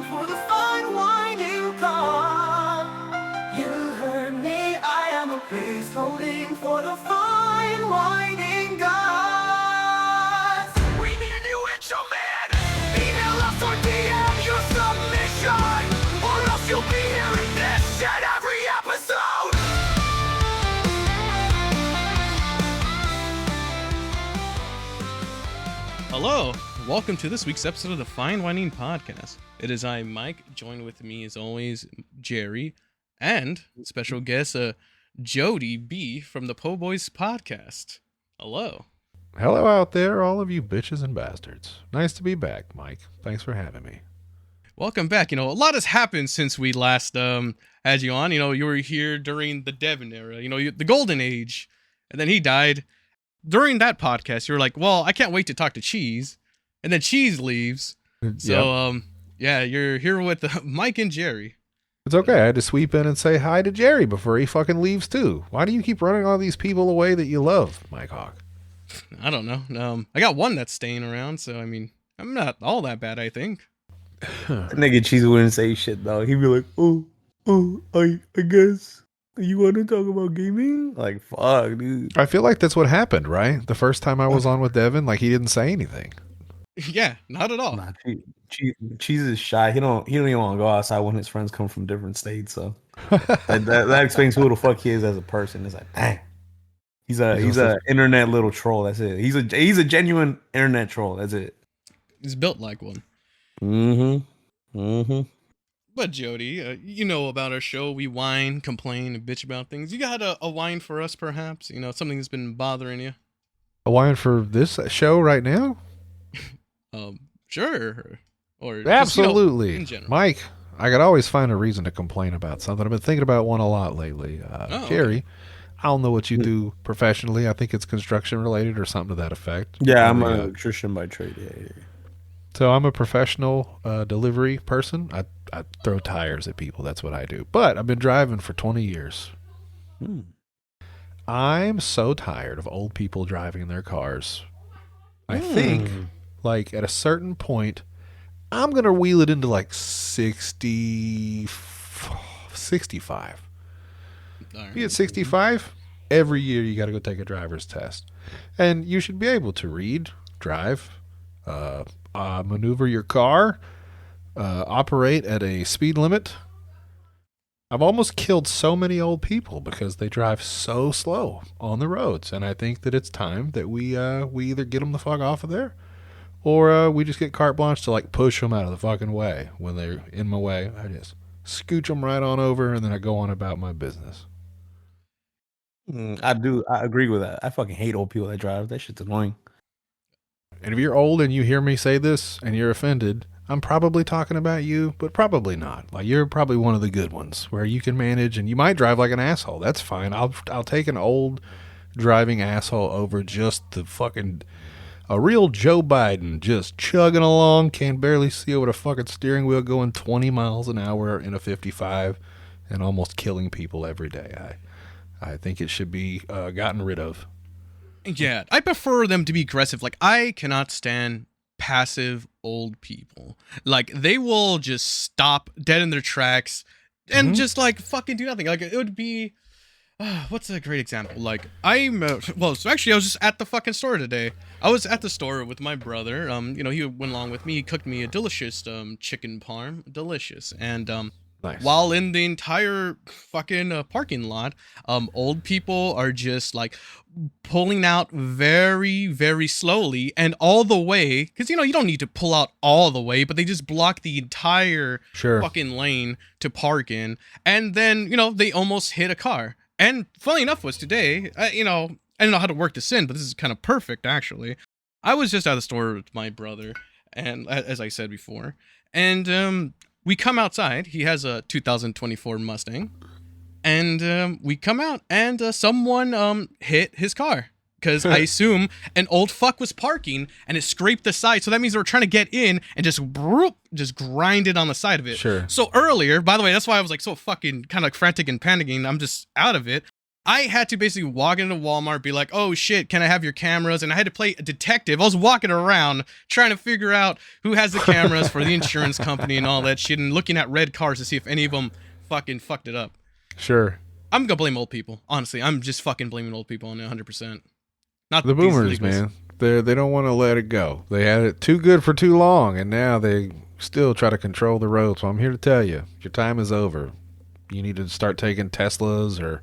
for the fine winding path. You heard me, I am a priest holding for the fine winding gods. We need a new intro, man. Email us or DM your submission, or else you'll be hearing this at every episode. Hello, welcome to this week's episode of the Fine Whining Podcast. It is I, Mike, joined with me as always, Jerry, and special guest, Jodie B from the Po Boys Podcast. Hello. Hello out there, all of you bitches and bastards. Nice to be back, Mike. Thanks for having me. Welcome back. You know, a lot has happened since we last had you on. You know, you were here during the Devan era, the golden age, and then he died. During that podcast, you were like, well, I can't wait to talk to Cheese. And then Cheese leaves. So, you're here with Mike and Jerry. It's okay. I had to sweep in and say hi to Jerry before he fucking leaves, too. Why do you keep running all these people away that you love, Mike Hawk? I don't know. I got one that's staying around, so, I mean, I'm not all that bad, I think. That nigga Cheese wouldn't say shit, though. He'd be like, I guess. You want to talk about gaming? Like, fuck, dude. I feel like that's what happened, right? The first time I was on with Devan, like, he didn't say anything. Yeah, not at all. Nah, Cheese is shy. He don't even want to go outside when his friends come from different states. So that explains who the fuck he is as a person. It's like, dang, he's a internet little troll. That's it. He's a genuine internet troll. That's it. He's built like one. But Jodie, you know about our show. We whine, complain, and bitch about things. You got a whine for us, perhaps? Something that's been bothering you. A whine for this show right now? Sure. Or absolutely, just, in general. Mike. I could always find a reason to complain about something. I've been thinking about one a lot lately. Jerry, I don't know what you do professionally. I think it's construction related or something to that effect. Yeah, I'm an electrician by trade. Yeah. So I'm a professional delivery person. I throw tires at people. That's what I do. But I've been driving for 20 years. I'm so tired of old people driving their cars. I think, like, at a certain point, I'm going to wheel it into, like, 65. You get 65, every year you got to go take a driver's test. And you should be able to read, drive, maneuver your car, operate at a speed limit. I've almost killed so many old people because they drive so slow on the roads, and I think that it's time that we either get them the fuck off of there, or we just get carte blanche to, like, push them out of the fucking way. When they're in my way, I just scooch them right on over, and then I go on about my business. I agree with that. I fucking hate old people that drive. That shit's annoying. And if you're old and you hear me say this and you're offended, I'm probably talking about you, but probably not. Like, you're probably one of the good ones where you can manage, and you might drive like an asshole. That's fine. I'll take an old driving asshole over just the fucking a real Joe Biden just chugging along, can barely see over the fucking steering wheel, going 20 miles an hour in a 55 and almost killing people every day. I think it should be gotten rid of. Yeah, I prefer them to be aggressive. Like, I cannot stand passive old people. Like, they will just stop dead in their tracks and just, like, fucking do nothing. Like, it would be... what's a great example? Like, I was just at the fucking store today. I was at the store with my brother. He went along with me. He cooked me a delicious chicken parm. Delicious. And nice. While in the entire fucking parking lot, old people are just, like, pulling out very, very slowly and all the way, because, you don't need to pull out all the way, but they just block the entire fucking lane to park in, and then, they almost hit a car. And funny enough was today, I don't know how to work this in, but this is kind of perfect, actually. I was just at the store with my brother, and as I said before, and we come outside. He has a 2024 Mustang. And we come out, and someone hit his car. Because I assume an old fuck was parking, and it scraped the side. So that means they were trying to get in and just grind it on the side of it. Sure. So earlier, by the way, that's why I was, like, so fucking kind of frantic and panicking. I'm just out of it. I had to basically walk into Walmart, be like, oh shit, can I have your cameras? And I had to play a detective. I was walking around trying to figure out who has the cameras for the insurance company and all that shit, and looking at red cars to see if any of them fucking fucked it up. Sure. I'm gonna blame old people. Honestly, I'm just fucking blaming old people on it 100%. Not The these boomers, illegals. man. They don't want to let it go. They had it too good for too long, and now they still try to control the road. So I'm here to tell you, your time is over. You need to start taking Teslas or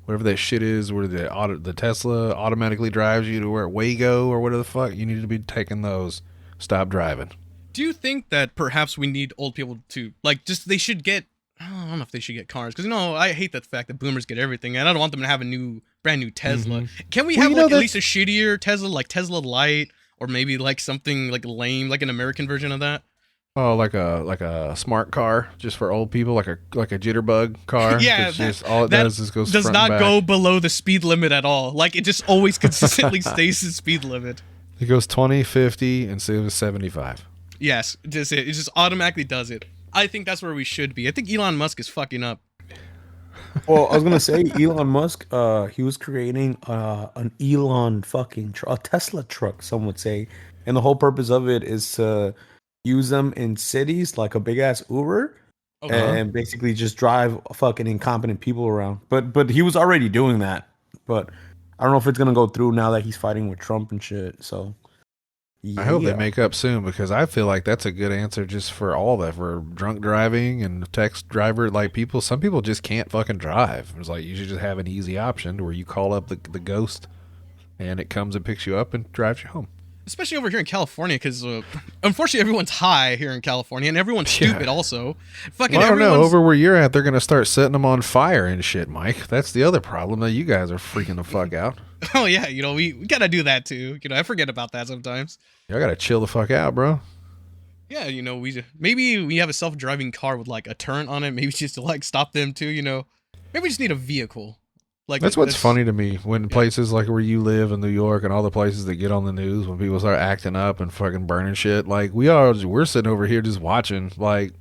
whatever that shit is, where the Tesla automatically drives you to where Wago or whatever the fuck. You need to be taking those. Stop driving. Do you think that perhaps we need old people to, like, just, they should get, I don't know if they should get cars, because, I hate the fact that boomers get everything, and I don't want them to have a brand new Tesla. Can we have, like, at least a shittier Tesla, like Tesla Light, or maybe, like, something, like, lame, like an American version of that? Oh, like a smart car just for old people, like a jitterbug car. Yeah, It's just all it does is goes does front not and back. go below the speed limit at all. Like, it just always consistently stays the speed limit. It goes 20, 50 instead of 75. Yes, just it just automatically does it. I think that's where we should be. I think Elon Musk is fucking up. Well, I was gonna say Elon Musk. He was creating an Elon fucking a Tesla truck. Some would say, and the whole purpose of it is to use them in cities like a big ass Uber, and basically just drive fucking incompetent people around. But he was already doing that. But I don't know if it's gonna go through now that he's fighting with Trump and shit. So I hope they make up soon, because I feel like that's a good answer just for all that, for drunk driving and text driver. Like some people just can't fucking drive. It's like you should just have an easy option where you call up the ghost and it comes and picks you up and drives you home. Especially over here in California, because unfortunately everyone's high here in California, and everyone's stupid also. Fucking Well, I don't know. everyone's... Over where you're at, they're going to start setting them on fire and shit, Mike. That's the other problem, that you guys are freaking the fuck out. Oh yeah, we gotta do that too. I forget about that sometimes. Y'all got to chill the fuck out, bro. Yeah, maybe we have a self-driving car with like a turret on it, maybe just to like stop them too, Maybe we just need a vehicle. Like That's what's funny to me, when places like where you live in New York and all the places that get on the news, when people start acting up and fucking burning shit. Like we're sitting over here just watching. Like,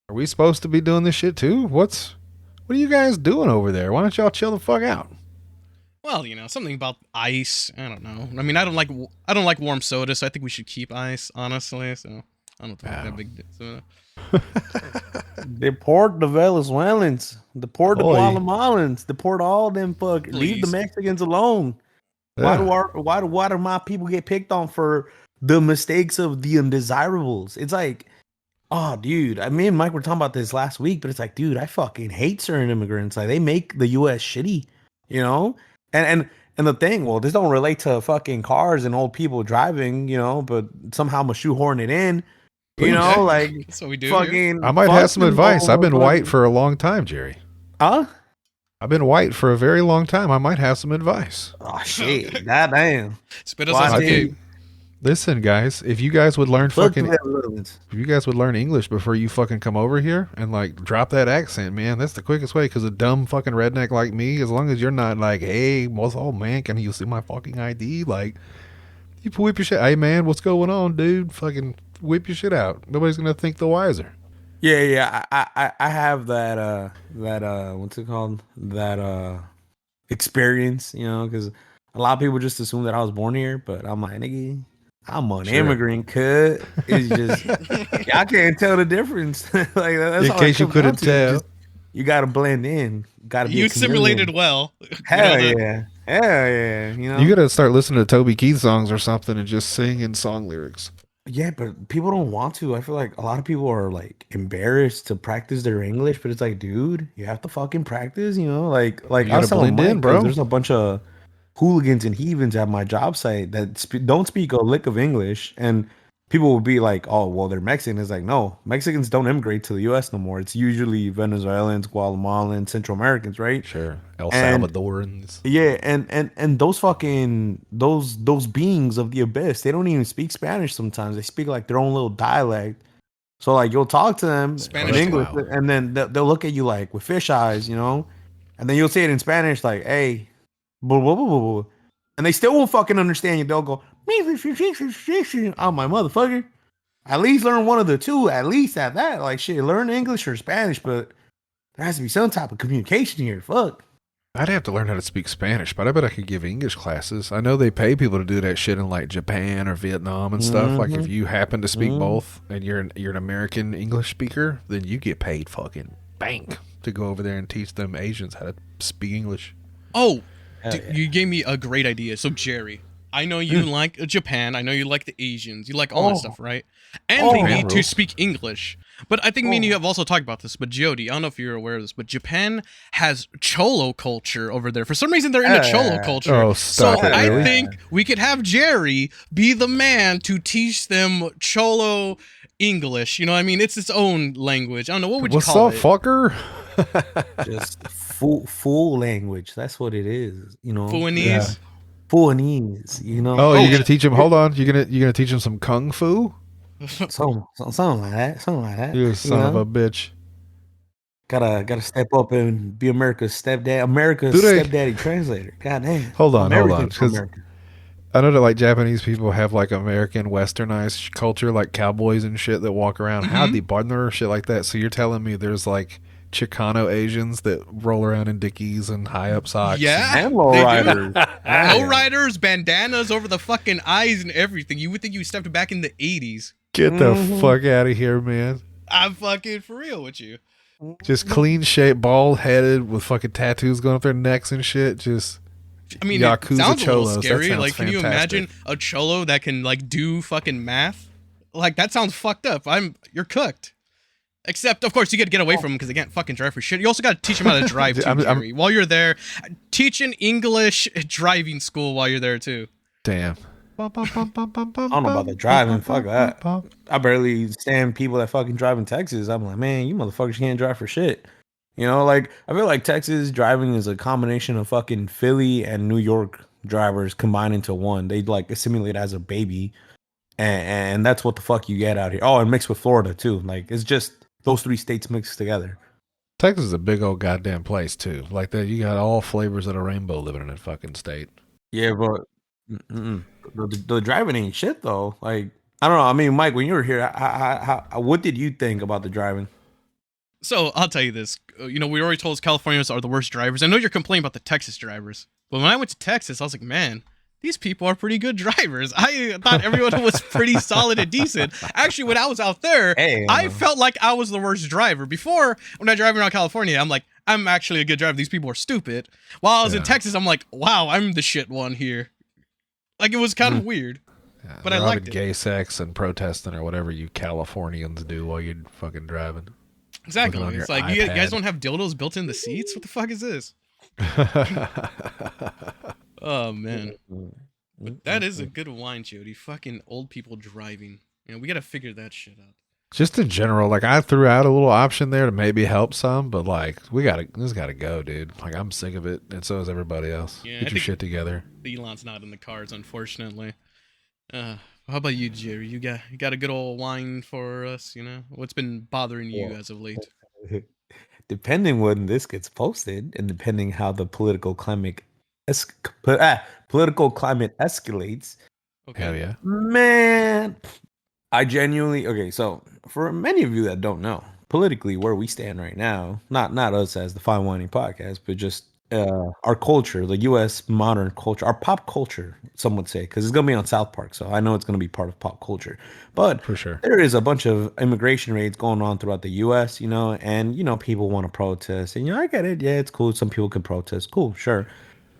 are we supposed to be doing this shit too? What are you guys doing over there? Why don't y'all chill the fuck out? Well, something about ice. I don't know. I mean, I don't like warm soda, so I think we should keep ice, honestly. So I don't think that big deal. Deport the Venezuelans, deport the Oy. Guatemalans, deport all them fuck. Leave the Please. Mexicans alone. Yeah. Why do my people get picked on for the mistakes of the undesirables? It's like, oh, dude. Me and Mike were talking about this last week, but it's like, dude, I fucking hate certain immigrants. Like, they make the U.S. shitty, And the thing, well, this don't relate to fucking cars and old people driving, but somehow I'm gonna shoehorn it in. Like, That's what we do. fucking. I might have some fucking advice. I've been old- white for a long time, Jerry. Huh? I've been white for a very long time. I might have some advice. Oh shit! Goddamn. Spit us Well, on I some think- game. Listen, guys, if you guys would learn Fuck fucking, the Venezuelans. if you guys would learn English before you fucking come over here and like drop that accent, man, that's the quickest way. Because a dumb fucking redneck like me, as long as you're not like, hey, what's all man? Can you see my fucking ID? Like, you whip your shit. Hey man, what's going on, dude? Fucking whip your shit out. Nobody's gonna think the wiser. Yeah. I have that what's it called? That experience, because a lot of people just assume that I was born here, but I'm like, nigga, I'm an immigrant, cut. It's just I can't tell the difference. Like that's In all it case you comes couldn't down to. tell. Just, you got to blend in. Got to be. You a chameleon. simulated well. Hell You know, yeah, hell yeah. You gotta start listening to Toby Keith songs or something and just sing in song lyrics. Yeah, but people don't want to. I feel like a lot of people are like embarrassed to practice their English, but it's like, dude, you have to fucking practice, Like You I was gotta telling blend in, Mike, bro. There's a bunch of hooligans and heathens at my job site that don't speak a lick of English, and people will be like, "Oh, well, they're Mexican." It's like, no, Mexicans don't immigrate to the U.S. no more. It's usually Venezuelans, Guatemalans, Central Americans, right? Sure, El And- Salvadorans. Yeah, and those fucking those beings of the abyss, they don't even speak Spanish sometimes. They speak like their own little dialect. So like you'll talk to them Spanish. in English, Wow. and then they'll look at you like with fish eyes, and then you'll say it in Spanish like, "Hey," blah, blah, blah, blah, blah. And they still won't fucking understand you. They'll go, "Oh my motherfucker." At least learn one of the two. At least at that, like shit, learn English or Spanish, but there has to be some type of communication here. Fuck. I'd have to learn how to speak Spanish, but I bet I could give English classes. I know they pay people to do that shit in like Japan or Vietnam and stuff. Like if you happen to speak both and you're an American English speaker, then you get paid fucking bank to go over there and teach them Asians how to speak English. Oh, you gave me a great idea. So Jerry, I know you like Japan. I know you like the Asians. You like all that stuff, right? And they need to speak English. But I think me and you have also talked about this. But Jodie, I don't know if you're aware of this, but Japan has Cholo culture over there. For some reason, they're into Cholo culture. Oh, so stop it, I really? think we could have Jerry be the man to teach them Cholo English. You know what I mean? It's its own language. I don't know. What would you call it? What's up, fucker? Just full language. That's what it is. You know, Fuanese? Fuanese. You know. Oh, you're gonna teach him? Hold on, you're gonna teach him some kung fu? Something like that. Something like that. You son of a bitch. Gotta step up and be America's stepdad. Stepdaddy translator. God damn. Hold on, American because American. I know that like Japanese people have like American westernized culture, like cowboys and shit that walk around howdy partner shit like that. So you're telling me there's like Chicano Asians that roll around in Dickies and high up socks? Yeah, And lowriders. lowriders, bandanas over the fucking eyes and everything. You would think you stepped back in the 80s. Get the fuck out of here, man. I'm fucking for real with you. Just clean shaped, bald headed with fucking tattoos going up their necks and shit. Just I mean, Yakuza it sounds cholos. a little That scary. sounds Like, can you fantastic. imagine a cholo that can like do fucking math? Like, that sounds fucked up. You're cooked. Except, of course, you got to get away from them because they can't fucking drive for shit. You also got to teach them how to drive too, Jerry. While you're there, teach an English driving school while you're there too. damn. I don't know about the driving. Fuck that. I barely stand people that fucking drive in Texas. I'm like, man, you motherfuckers can't drive for shit. You know, like I feel like Texas driving is a combination of fucking Philly and New York drivers combined into one. They like assimilate as a baby, and that's what the fuck you get out here. Oh, and mixed with Florida too. Like it's just those three states mixed together. Texas is a big old goddamn place too. Like that, you got all flavors of the rainbow living in that fucking state. Yeah, but the driving ain't shit though. Like I don't know. I mean, Mike, when you were here, what did you think about the driving? So I'll tell you this. You know, we already told us Californians are the worst drivers. I know you're complaining about the Texas drivers, but when I went to Texas, I was like, man, these people are pretty good drivers. I thought everyone was pretty solid and decent. Actually, when I was out there, I felt like I was the worst driver. Before, when I drive around California, I'm like, I'm actually a good driver. These people are stupid. While I was in Texas, I'm like, wow, I'm the shit one here. Like, it was kind of weird. Yeah, But I liked it. gay sex and protesting or whatever you Californians do while you're fucking driving. Exactly. Looking on It's your like, you guys iPad. don't have dildos built in the seats? What the fuck is this? Oh, man. But that is a good wine, Jody. Fucking old people driving. You know, we gotta figure that shit out. Just in general, like I threw out a little option there to maybe help some, but like this gotta go, dude. Like I'm sick of it, and so is everybody else. Yeah, Get I your think- shit together. Elon's not in the cards, unfortunately. How about you, Jerry? You got a good old wine for us, you know? What's been bothering you as of late? Depending when this gets posted, and depending how the political climate escalates, Okay. Hell yeah. man, I genuinely okay. So for many of you that don't know politically where we stand right now, not us as the Fine Whining Podcast, but just our culture, the U.S. modern culture, our pop culture, some would say, because it's gonna be on South Park, so I know it's gonna be part of pop culture. But For sure. there is a bunch of immigration raids going on throughout the U.S., you know, and you know people want to protest, and you know I get it, yeah, it's cool. Some people can protest, cool, sure.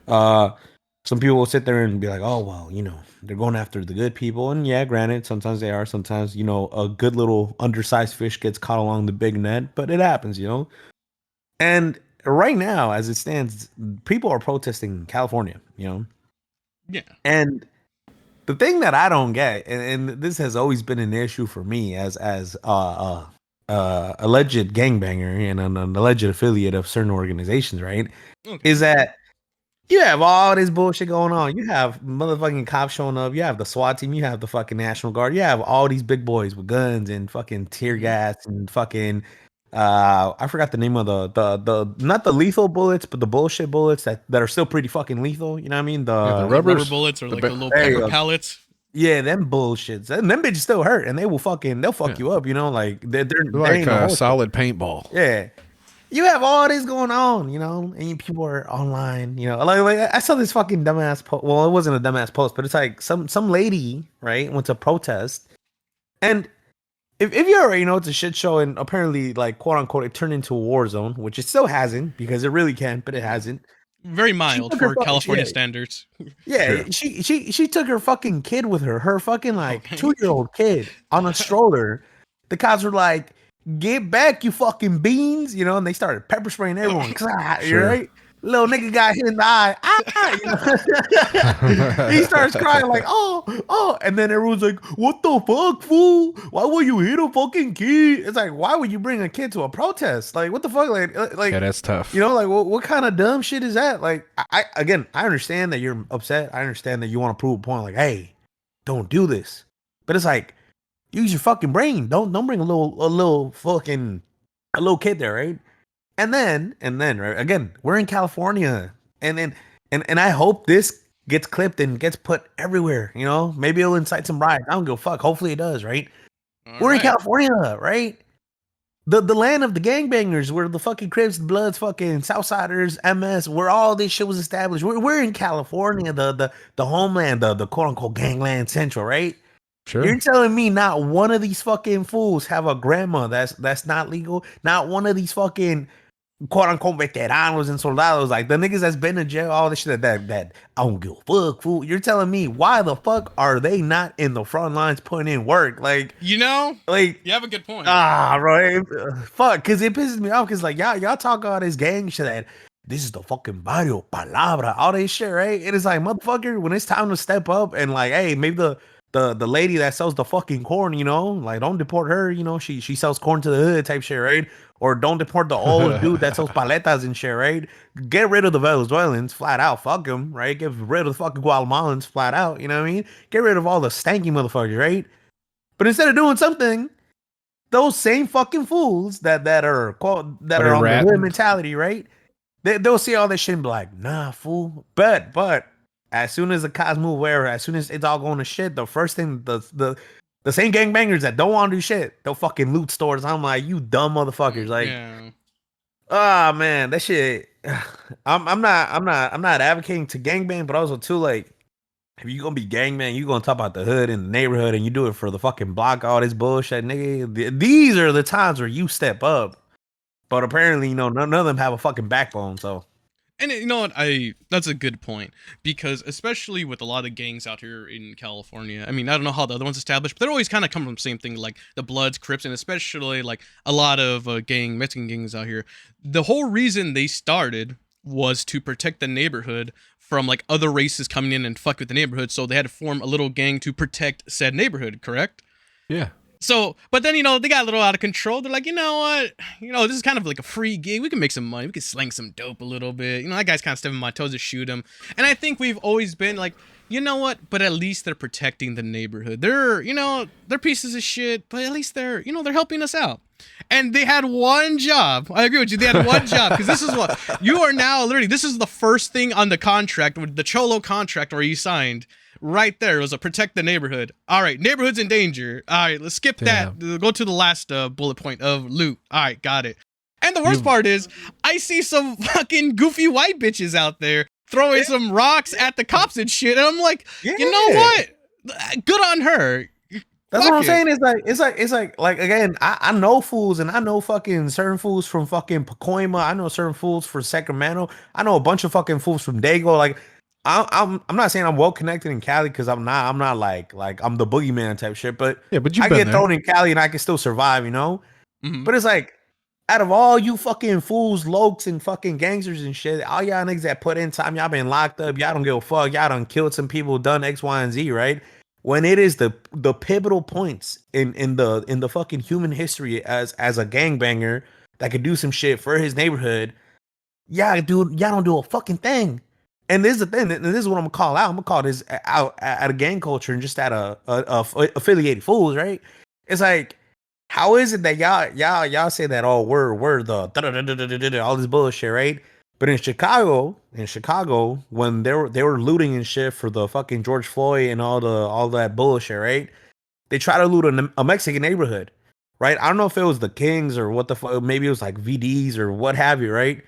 Some people will sit there and be like, oh well, you know, they're going after the good people, and yeah, granted, sometimes they are. Sometimes you know a good little undersized fish gets caught along the big net, but it happens, you know. And right now, as it stands, people are protesting in California, you know. Yeah. And the thing that I don't get, and this has always been an issue for me as alleged gangbanger and an alleged affiliate of certain organizations, right? Okay. Is that you have all this bullshit going on. You have motherfucking cops showing up. You have the SWAT team. You have the fucking National Guard. You have all these big boys with guns and fucking tear gas and fucking I forgot the name of the not the lethal bullets, but the bullshit bullets that are still pretty fucking lethal. You know what I mean? the Rubber rubbers, bullets or like ba- the little There you pepper go. pellets. Yeah, them bullshits. And them bitches still hurt, and they'll fuck you up. You know, like they're like ain't no host. solid paintball. Yeah. you have all this going on, you know, and people are online, you know. Like I saw this fucking dumbass post. Well, it wasn't a dumbass post, but it's like some lady, right, went to protest, and if you already know it's a shit show, and apparently, like, quote unquote, it turned into a war zone, which it still hasn't because it really can, but it hasn't. Very She mild took her for fucking California shit. standards. Yeah, True. she took her fucking kid with her fucking like Okay. 2-year-old kid on a stroller. The cops were like, "Get back, you fucking beans!" You know, and they started pepper spraying everyone. You're Sure. right. Little nigga got hit in the eye. You know? He starts crying like, oh, and then everyone's like, "What the fuck, fool? Why would you hit a fucking kid?" It's like, why would you bring a kid to a protest? Like, what the fuck? Like, Yeah, that's tough. you know, like what kind of dumb shit is that? Like, again, I understand that you're upset. I understand that you want to prove a point. Like, hey, don't do this. But it's like, use your fucking brain. Don't bring a little kid there, right? And then right, again, we're in California, and I hope this gets clipped and gets put everywhere. You know, maybe it'll incite some riots. I don't give a fuck. Hopefully it does, right? All We're in right. California, right? The land of the gangbangers, where the fucking Crips, Bloods, fucking Southsiders, MS, where all this shit was established. We're in California, the homeland, the quote unquote gangland central, right? You're Sure. telling me not one of these fucking fools have a grandma that's not legal? Not one of these fucking quote unquote veteranos and soldados, like the niggas that's been in jail, all this shit that I don't give a fuck, fool. You're telling me why the fuck are they not in the front lines putting in work? You know, Like you have a good point. Right, fuck, because it pisses me off. Because like y'all talk all this gang shit that this is the fucking barrio palabra, all this shit, right? It is like, motherfucker, when it's time to step up and like, hey, maybe the lady that sells the fucking corn, you know, like, don't deport her, you know, she sells corn to the hood type shit, right? Or don't deport the old dude that sells paletas and shit, right? Get rid of the Venezuelans flat out, fuck them, right? Get rid of the fucking Guatemalans flat out, you know what I mean? Get rid of all the stanky motherfuckers, right? But instead of doing something, those same fucking fools that are that But are it on the hood ratting. mentality, right? They'll see all this shit and be like, nah, fool. But as soon as the cops move away, or as soon as it's all going to shit, the first thing the same gangbangers that don't want to do shit, they'll fucking loot stores. I'm like, you dumb motherfuckers. Like, Yeah. ah, man, that shit. I'm not advocating to gangbang, but also too, like, if you gonna be gangman, you gonna talk about the hood and the neighborhood, and you do it for the fucking block, all this bullshit, nigga. These are the times where you step up. But apparently, you know, none of them have a fucking backbone. So And you know what? That's a good point, because especially with a lot of gangs out here in California. I mean, I don't know how the other ones established, but they're always kind of come from the same thing, like the Bloods, Crips, and especially like a lot of Mexican gangs out here. The whole reason they started was to protect the neighborhood from like other races coming in and fuck with the neighborhood. So they had to form a little gang to protect said neighborhood. Correct? Yeah. So, but then, you know, they got a little out of control. They're like, you know what? You know, this is kind of like a free gig. We can make some money. We can slang some dope a little bit. You know, that guy's kind of stepping on my toes to shoot him. And I think we've always been like, you know what? But at least they're protecting the neighborhood. They're, you know, they're pieces of shit, but at least they're, you know, they're helping us out. And they had one job. I agree with you. They had one job, because this is what you are now literally. This is the first thing on the contract, with the Cholo contract where you signed. Right there, it was a protect the neighborhood. All right, neighborhood's in danger. All right, let's skip that. Go to the last bullet point of loot. All right, got it. And the worst part is, I see some fucking goofy white bitches out there throwing some rocks at the cops and shit, and I'm like, you know what? Good on her. that's Fuck what I'm it. saying. It's like again, I know fools, and I know fucking certain fools from fucking Pacoima. I know certain fools from Sacramento. I know a bunch of fucking fools from Dago. Like, I'm not saying I'm well connected in Cali, because I'm not like I'm the boogeyman type shit. But Yeah, but you've I been get there. thrown in Cali and I can still survive, you know. Mhm. But it's like, out of all you fucking fools, lokes, and fucking gangsters and shit, all y'all niggas that put in time, y'all been locked up, y'all don't give a fuck, y'all done killed some people, done X, Y, and Z, right? When it is the pivotal points in the fucking human history as a gangbanger that could do some shit for his neighborhood, y'all don't do a fucking thing. And this is the thing, and this is what I'm gonna call out. I'm gonna call this out at a gang culture and just at a affiliated fools, right? It's like, how is it that y'all say that, oh, we're the da-da-da-da-da-da-da, all this bullshit, right? But in Chicago, when they were looting and shit for the fucking George Floyd and all that bullshit, right? They try to loot a Mexican neighborhood. right? I don't know if it was the Kings or what the fuck. Maybe it was like VDs or what have you, right?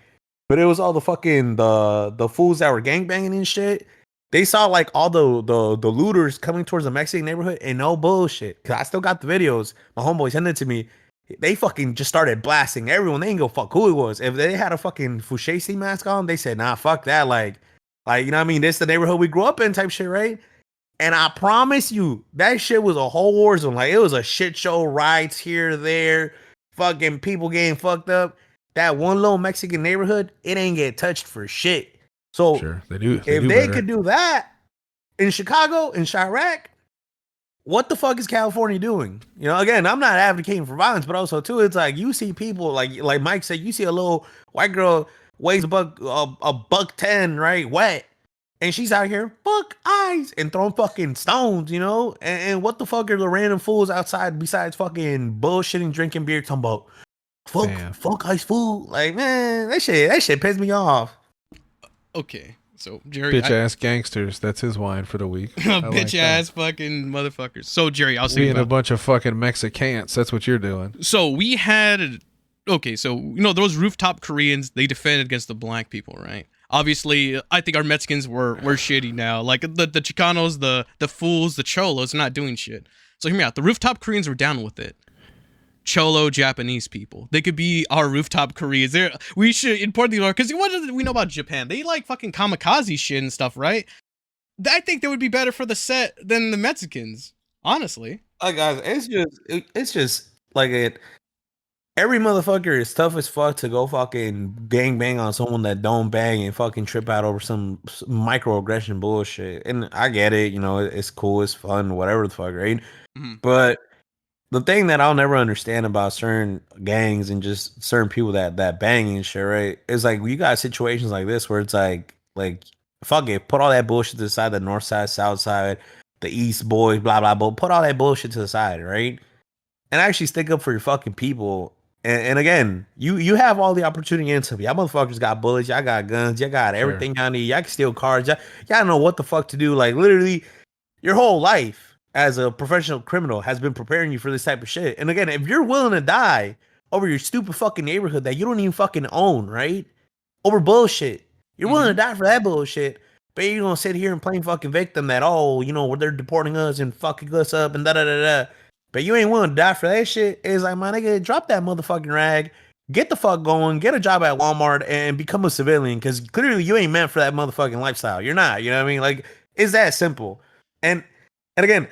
But it was all the fucking the fools that were gangbanging and shit. They saw like all the looters coming towards the Mexican neighborhood and no bullshit. Cause I still got the videos. My homeboy sent it to me. They fucking just started blasting everyone. They ain't go fuck who it was. If they had a fucking Fushesi mask on, they said, nah, fuck that. Like, you know what I mean? This is the neighborhood we grew up in type shit, right? And I promise you, that shit was a whole war zone. Like, it was a shit show, riots here, there, fucking people getting fucked up. That one little Mexican neighborhood, it ain't get touched for shit. So Sure, they do. if they could do that in Chicago, in Chirac, what the fuck is California doing? You know, again, I'm not advocating for violence, but also too, it's like you see people like Mike said, you see a little white girl weighs a buck 10, right, wet, and she's out here fuck eyes and throwing fucking stones, you know, and what the fuck are the random fools outside besides fucking bullshitting, drinking beer, talking about fuck ice fool? Like, man, that shit pissed me off. Okay, so Jerry, bitch ass gangsters. That's his wine for the week. Bitch ass fucking motherfuckers. So Jerry, I'll say being a bunch of fucking Mexicans. That's what you're doing. So we had so you know those rooftop Koreans, they defended against the black people, right? Obviously, I think our Mexicans were shitty now. Like the Chicanos, the fools, the cholos are not doing shit. So hear me out. The rooftop Koreans were down with it. Cholo Japanese people. They could be our rooftop Koreans. We should import these because what do we know about Japan? They like fucking kamikaze shit and stuff, right? I think they would be better for the set than the Mexicans, honestly. Guys, it's just like it. Every motherfucker is tough as fuck to go fucking gang bang on someone that don't bang and fucking trip out over some microaggression bullshit. And I get it, you know, it's cool, it's fun, whatever the fuck, right? Mm-hmm. But the thing that I'll never understand about certain gangs and just certain people that bang and shit, right, is like you got situations like this where it's like fuck it, put all that bullshit to the side, the north side, south side, the east boys, blah blah blah, put all that bullshit to the side, right? And actually stick up for your fucking people. And again, you have all the opportunity in some. Y'all motherfuckers got bullets, y'all got guns, y'all got everything y'all need, y'all can steal cars, y'all know what the fuck to do. Like literally, your whole life as a professional criminal has been preparing you for this type of shit. And again, if you're willing to die over your stupid fucking neighborhood that you don't even fucking own, right? Over bullshit. You're willing to die for that bullshit, but you're gonna sit here and play fucking victim that, oh, you know, they're deporting us and fucking us up and da-da-da-da. But you ain't willing to die for that shit. It's like, my nigga, drop that motherfucking rag, get the fuck going, get a job at Walmart and become a civilian, because clearly you ain't meant for that motherfucking lifestyle. You're not, you know what I mean? Like, it's that simple. And again,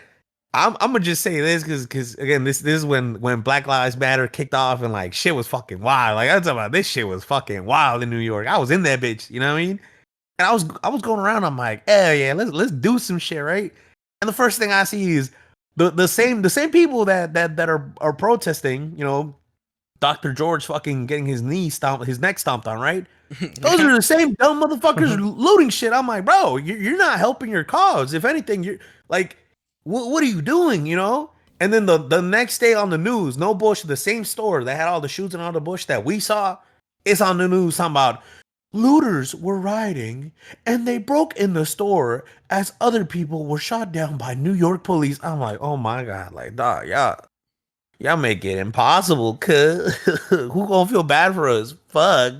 I'm gonna just say this because again, this is when Black Lives Matter kicked off and like shit was fucking wild. Like I'm talking about, this shit was fucking wild in New York. I was in that bitch, you know what I mean? And I was going around. I'm like, yeah, let's do some shit, right? And the first thing I see is the same people that are protesting. You know, Dr. George fucking getting his neck stomped on, right? Those are the same dumb motherfuckers looting shit. I'm like, bro, you're not helping your cause. If anything, you're like, what are you doing, you know? And then the next day on the news, no bullshit, the same store that had all the shoots and all the bullshit that we saw, it's on the news talking about looters were rioting and they broke in the store as other people were shot down by New York police. I'm like, oh my God, like, dog, y'all make it impossible, cuz who gonna feel bad for us? Fuck.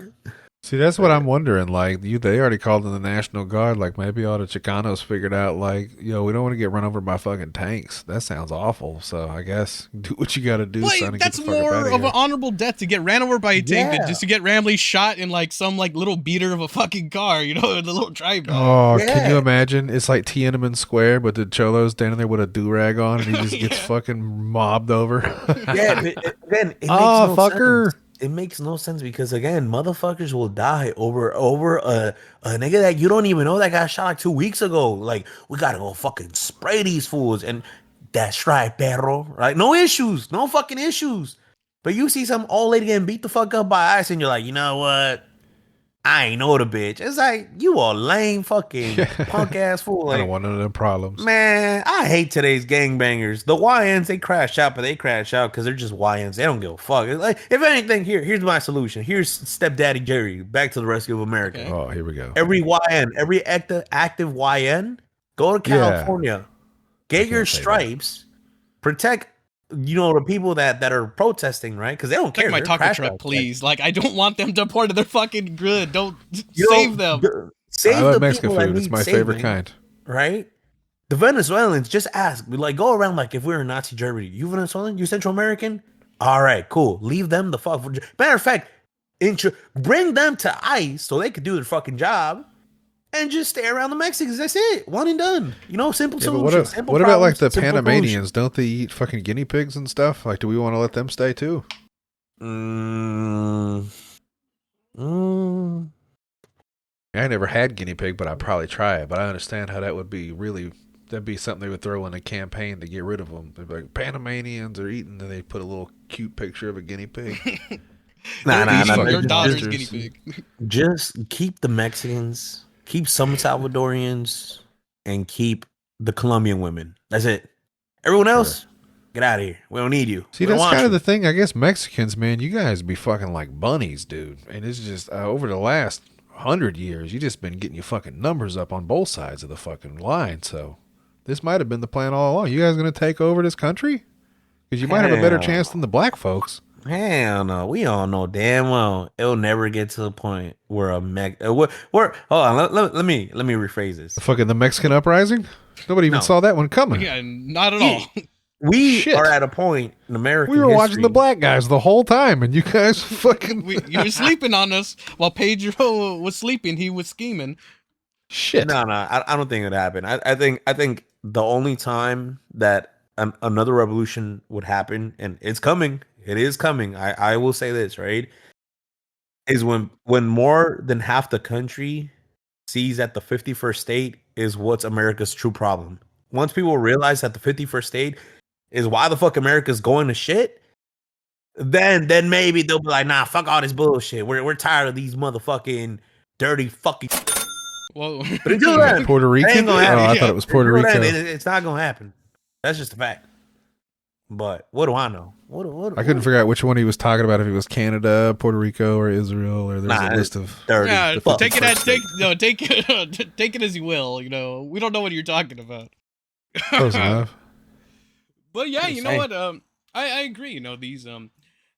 See, that's what I'm wondering. Like, they already called in the National Guard. Like, maybe all the Chicanos figured out, like, yo, we don't want to get run over by fucking tanks. That sounds awful. So I guess do what you got to do. Son, and that's more of an honorable death to get ran over by a tank than just to get randomly shot in like some like little beater of a fucking car, you know, the little drive-by. Oh, can you imagine? It's like Tiananmen Square, but the Cholo's standing there with a do-rag on, and he just gets fucking mobbed over. It makes no fucker. Sense. It makes no sense because again, motherfuckers will die over a nigga that you don't even know that got shot like 2 weeks ago. Like, we gotta go fucking spray these fools, and that's right, perro. Right? No issues, no fucking issues. But you see some old lady getting beat the fuck up by ICE, and you're like, you know what? I ain't know the bitch. It's like, you a lame fucking punk ass fool. Like, I don't want none of them problems. Man, I hate today's gangbangers. The YNs, they crash out, but they crash out because they're just YNs. They don't give a fuck. Like, if anything, here's my solution. Here's Stepdaddy Jerry, back to the rescue of America. Okay. Oh, here we go. Every YN, every active YN, go to California. Get your stripes. Protect the people that are protesting, right? Because they don't care. Take my They're taco trash truck, bags. please. Like, I don't want them deported. They're fucking good. Don't You save know, them. Save I love the Mexican people that food. It's need my favorite saving, kind. right? The Venezuelans just ask, we like go around like if we were in Nazi Germany. You Venezuelan? You Central American? All right, cool. Leave them the fuck. Matter of fact, bring them to ICE so they could do their fucking job. And just stay around the Mexicans. That's it. One and done. Simple Yeah, but solution. what about like the simple Panamanians? solution. Don't they eat fucking guinea pigs and stuff? Like, do we want to let them stay too? I never had guinea pig, but I'd probably try it. But I understand how that would be that'd be something they would throw in a campaign to get rid of them. They'd be like, Panamanians are eating, and they put a little cute picture of a guinea pig. Nah. Your daughter's guinea pig. Just keep the Mexicans, keep some Salvadorians, and keep the Colombian women. That's it. Everyone else, get out of here. We don't need you. See, that's kind of the thing. I guess Mexicans, man, you guys be fucking like bunnies, dude. And it's just over the last 100 years, you just been getting your fucking numbers up on both sides of the fucking line. So this might have been the plan all along. You guys going to take over this country? Because you might have a better chance than the black folks. Hell no, we all know damn well it'll never get to the point where hold on, let me rephrase this. The Mexican uprising? Nobody even saw that one coming. Yeah, not at all. We are at a point in American We were history. watching the black guys the whole time, and you guys fucking... You were sleeping on us while Pedro was sleeping. He was scheming. Shit. No, I don't think it would happen. I think the only time that another revolution would happen, and it's coming. It is coming. I will say this, right? Is when more than half the country sees that the 51st state is what's America's true problem. Once people realize that the 51st state is why the fuck America's going to shit, then maybe they'll be like, nah, fuck all this bullshit. We're tired of these motherfucking dirty fucking. Whoa. But until then, Puerto Rican? ain't gonna happen. I thought it was Puerto Until Rico. then, it's not gonna happen. That's just a fact. But what do I know? I couldn't figure out which one he was talking about, if it was Canada, Puerto Rico, or Israel, or there's a list of... dirty. Yeah, take it as you will. We don't know what you're talking about. Close enough. But yeah, you know what? I agree. These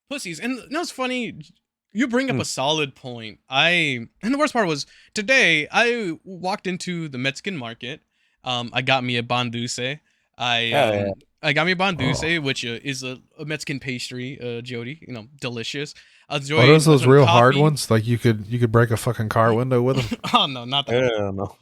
pussies, and it's funny. You bring up a solid point. And the worst part was today I walked into the Mexican market. I got me a pan dulce. I got me a pan dulce, which is a Mexican pastry, Jodie. Delicious. Are those real hard ones? Like you could break a fucking car window with them? Oh no, not that. Yeah, no.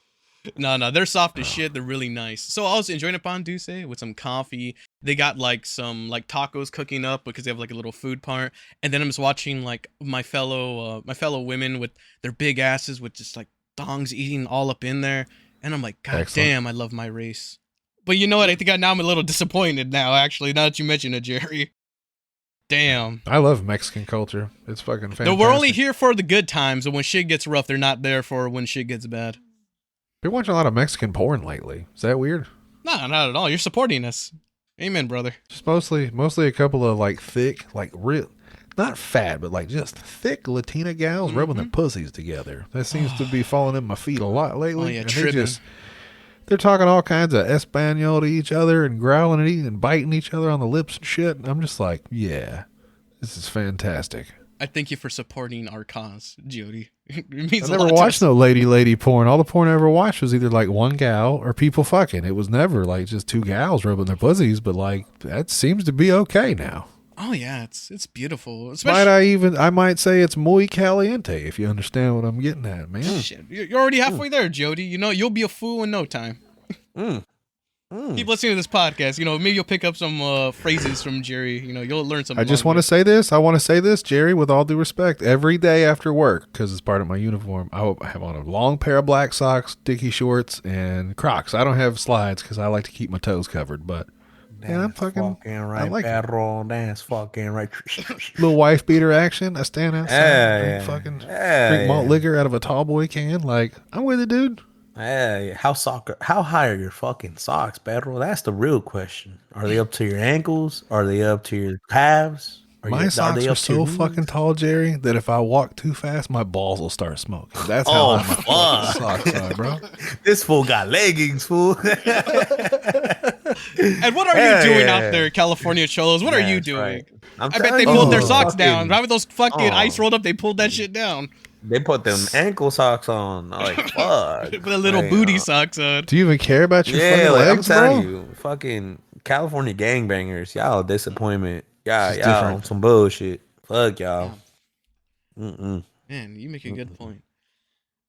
No, they're soft as shit. They're really nice. So I was enjoying a pan dulce with some coffee. They got like some like tacos cooking up because they have like a little food part. And then I'm just watching like my fellow women with their big asses with just like thongs eating all up in there. And I'm like, God damn, I love my race. But you know what? I think now I'm a little disappointed now, actually, now that you mention it, Jerry. Damn. I love Mexican culture. It's fucking fantastic. No, we're only here for the good times, and when shit gets rough, they're not there for when shit gets bad. Been watching a lot of Mexican porn lately. Is that weird? No, not at all. You're supporting us. Amen, brother. Just mostly a couple of like thick, like real, not fat, but like just thick Latina gals rubbing their pussies together. That seems to be falling in my feet a lot lately. Oh, yeah, and tripping. they're talking all kinds of Espanol to each other and growling and eating and biting each other on the lips and shit. And I'm just like, yeah, this is fantastic. I thank you for supporting our cause, Jodie. It means I a lot never to watched us. no lady porn. All the porn I ever watched was either like one gal or people fucking. It was never like just two gals rubbing their pussies, but like that seems to be okay now. Oh yeah, it's beautiful. I might say it's muy caliente, if you understand what I'm getting at, man. Shit, you're already halfway there, Jodie. You'll be a fool in no time. Keep listening to this podcast. Maybe you'll pick up some phrases from Jerry. You'll learn something. I just want to say this. I want to say this, Jerry, with all due respect. Every day after work, because it's part of my uniform, I have on a long pair of black socks, dicky shorts, and Crocs. I don't have slides because I like to keep my toes covered, but man, I'm fucking right, I like it. perro. That's fucking right. Little wife beater action. I stand outside, drink fucking drink malt yeah. liquor out of a tall boy can. Like, I'm with it, dude. Hey, how high are your fucking socks, perro? That's the real question. Are they up to your ankles? Are they up to your calves? My socks are so fucking tall, Jerry, that if I walk too fast, my balls will start smoking. That's how high my fucking socks are, bro. This fool got leggings, fool. And what are you doing out there, California cholos? What are you doing? Right. I bet they pulled their socks down. fucking- Right with those fucking Oh. ice rolled up, they pulled that shit down. They put them ankle socks on. Like, fuck. With the little Like, booty socks on. Do you even care about your Yeah, fucking like, legs, I'm telling bro? you, fucking California gangbangers, y'all a disappointment. Y'all It's different. on some bullshit. Fuck y'all. Man, you make a good point.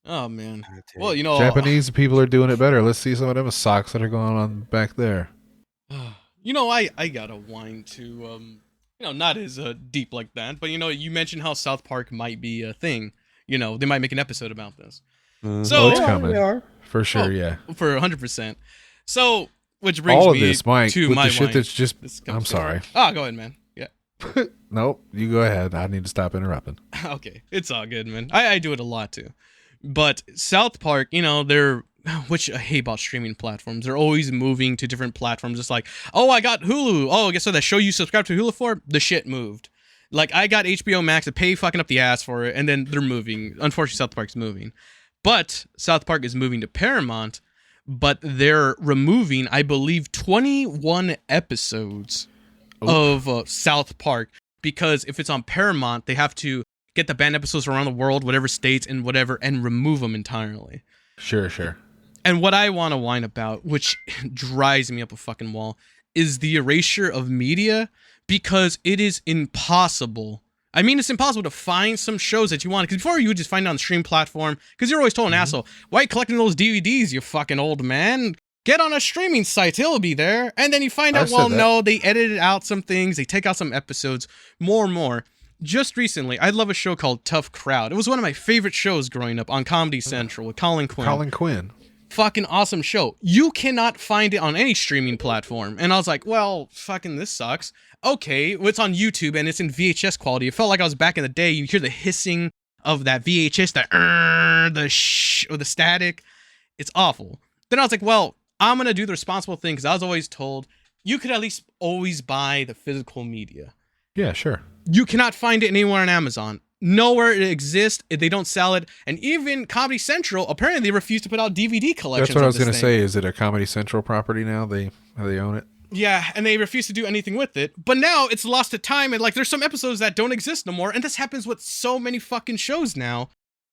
Oh man. Well, you know, Japanese people are doing it better. Let's see some of them socks that are going on back there. you know, I got a whine too. You know, not as deep like that, but you know, you mentioned how South Park might be a thing. You know, they might make an episode about this. So It's coming. For sure, Oh, yeah. for 100%. So, which brings All of me this, Mike, to with my the shit whine. that's just... This I'm comes sorry. Oh, go ahead, man. Yeah. Nope, you go ahead. I need to stop interrupting. Okay, it's all good, man. I do it a lot too. But South Park, you know, they're, which I hate about streaming platforms. They're always moving to different platforms. It's like, oh, I got Hulu. Oh, guess what? That show you subscribe to Hulu for, the shit moved. Like, I got HBO Max, I pay fucking up the ass for it, and then they're moving. Unfortunately, South Park's moving. But South Park is moving to Paramount, but they're removing, I believe, 21 episodes of South Park, because if it's on Paramount, they have to get the banned episodes around the world, whatever states and whatever, and remove them entirely. Sure. And what I want to whine about, which drives me up a fucking wall, is the erasure of media, because it is impossible. I mean, it's impossible to find some shows that you want. Because before, you would just find it on the stream platform. Because you're always told an asshole, why are you collecting those DVDs, you fucking old man? Get on a streaming site, it'll be there. And then you find out, well, no, they edited out some things. They take out some episodes, more and more. Just recently, I love a show called Tough Crowd. It was one of my favorite shows growing up on Comedy Central with Colin Quinn. Colin Quinn. Fucking awesome show. You cannot find it on any streaming platform. And I was like, well, fucking this sucks. Okay, well, it's on YouTube and it's in VHS quality. It felt like I was back in the day. You hear the hissing of that VHS, the static. It's awful. Then I was like, well, I'm going to do the responsible thing, because I was always told you could at least always buy the physical media. Yeah, sure. You cannot find it anywhere on Amazon. Nowhere it exists. They don't sell it. And even Comedy Central, apparently they refuse to put out DVD collections. That's what I was going going to say. Is it a Comedy Central property now? They own it? Yeah, and they refuse to do anything with it. But now it's lost to time, and like there's some episodes that don't exist no more. And this happens with so many fucking shows now.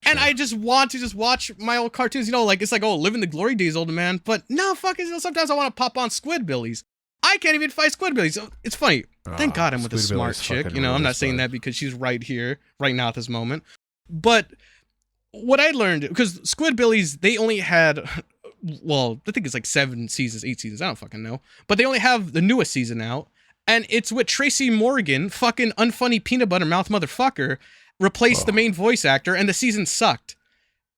And I just want to just watch my old cartoons, you know, like it's like, oh, living the glory days, old man. But no, fucking, you know, sometimes I want to pop on Squidbillies. I can't even fight Squidbillies. So it's funny. Thank God I'm with a smart chick. You know, I'm not saying that because she's right here, right now at this moment. But what I learned, because Squidbillies, they only had, well, I think it's like 7 seasons, 8 seasons. I don't fucking know. But they only have the newest season out. And it's with Tracy Morgan, fucking unfunny peanut butter mouth motherfucker, replaced the main voice actor, and the season sucked.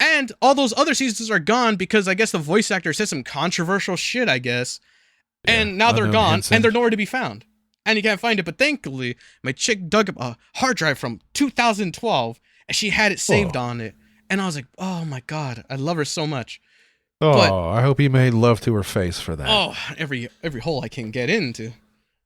And all those other seasons are gone because I guess the voice actor said some controversial shit, I guess. Yeah, and now they're gone, Henson. and they're nowhere to be found. And you can't find it. But thankfully, my chick dug up a hard drive from 2012, and she had it saved on it. And I was like, oh my God, I love her so much. Oh, But- I hope he made love to her face for that. Oh, every hole I can get into.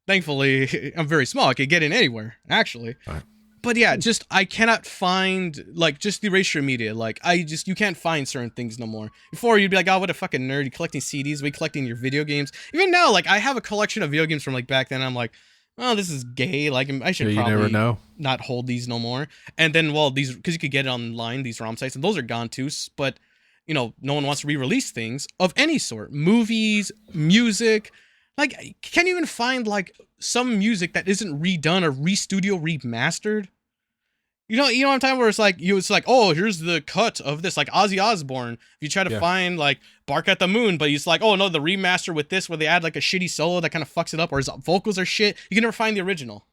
Thankfully, I'm very small. I could get in anywhere, actually. Right. But yeah, just I cannot find like just the erasure media. Like you can't find certain things no more. Before you'd be like, oh, what a fucking nerd! You collecting CDs, we collecting your video games. Even now, like I have a collection of video games from like back then. I'm like, oh, this is gay. Like I should you probably never know. not hold these no more. And then well, these because you could get it online, these ROM sites, and those are gone too. But you know, no one wants to re-release things of any sort, movies, music. Like, can't you even find like some music that isn't redone or re-studio remastered? You know what I'm talking about? Where it's like, oh, here's the cut of this, like Ozzy Osbourne. If you try to find like Bark at the Moon, but it's like, oh no, the remaster with this where they add like a shitty solo that kind of fucks it up, or his vocals are shit. You can never find the original.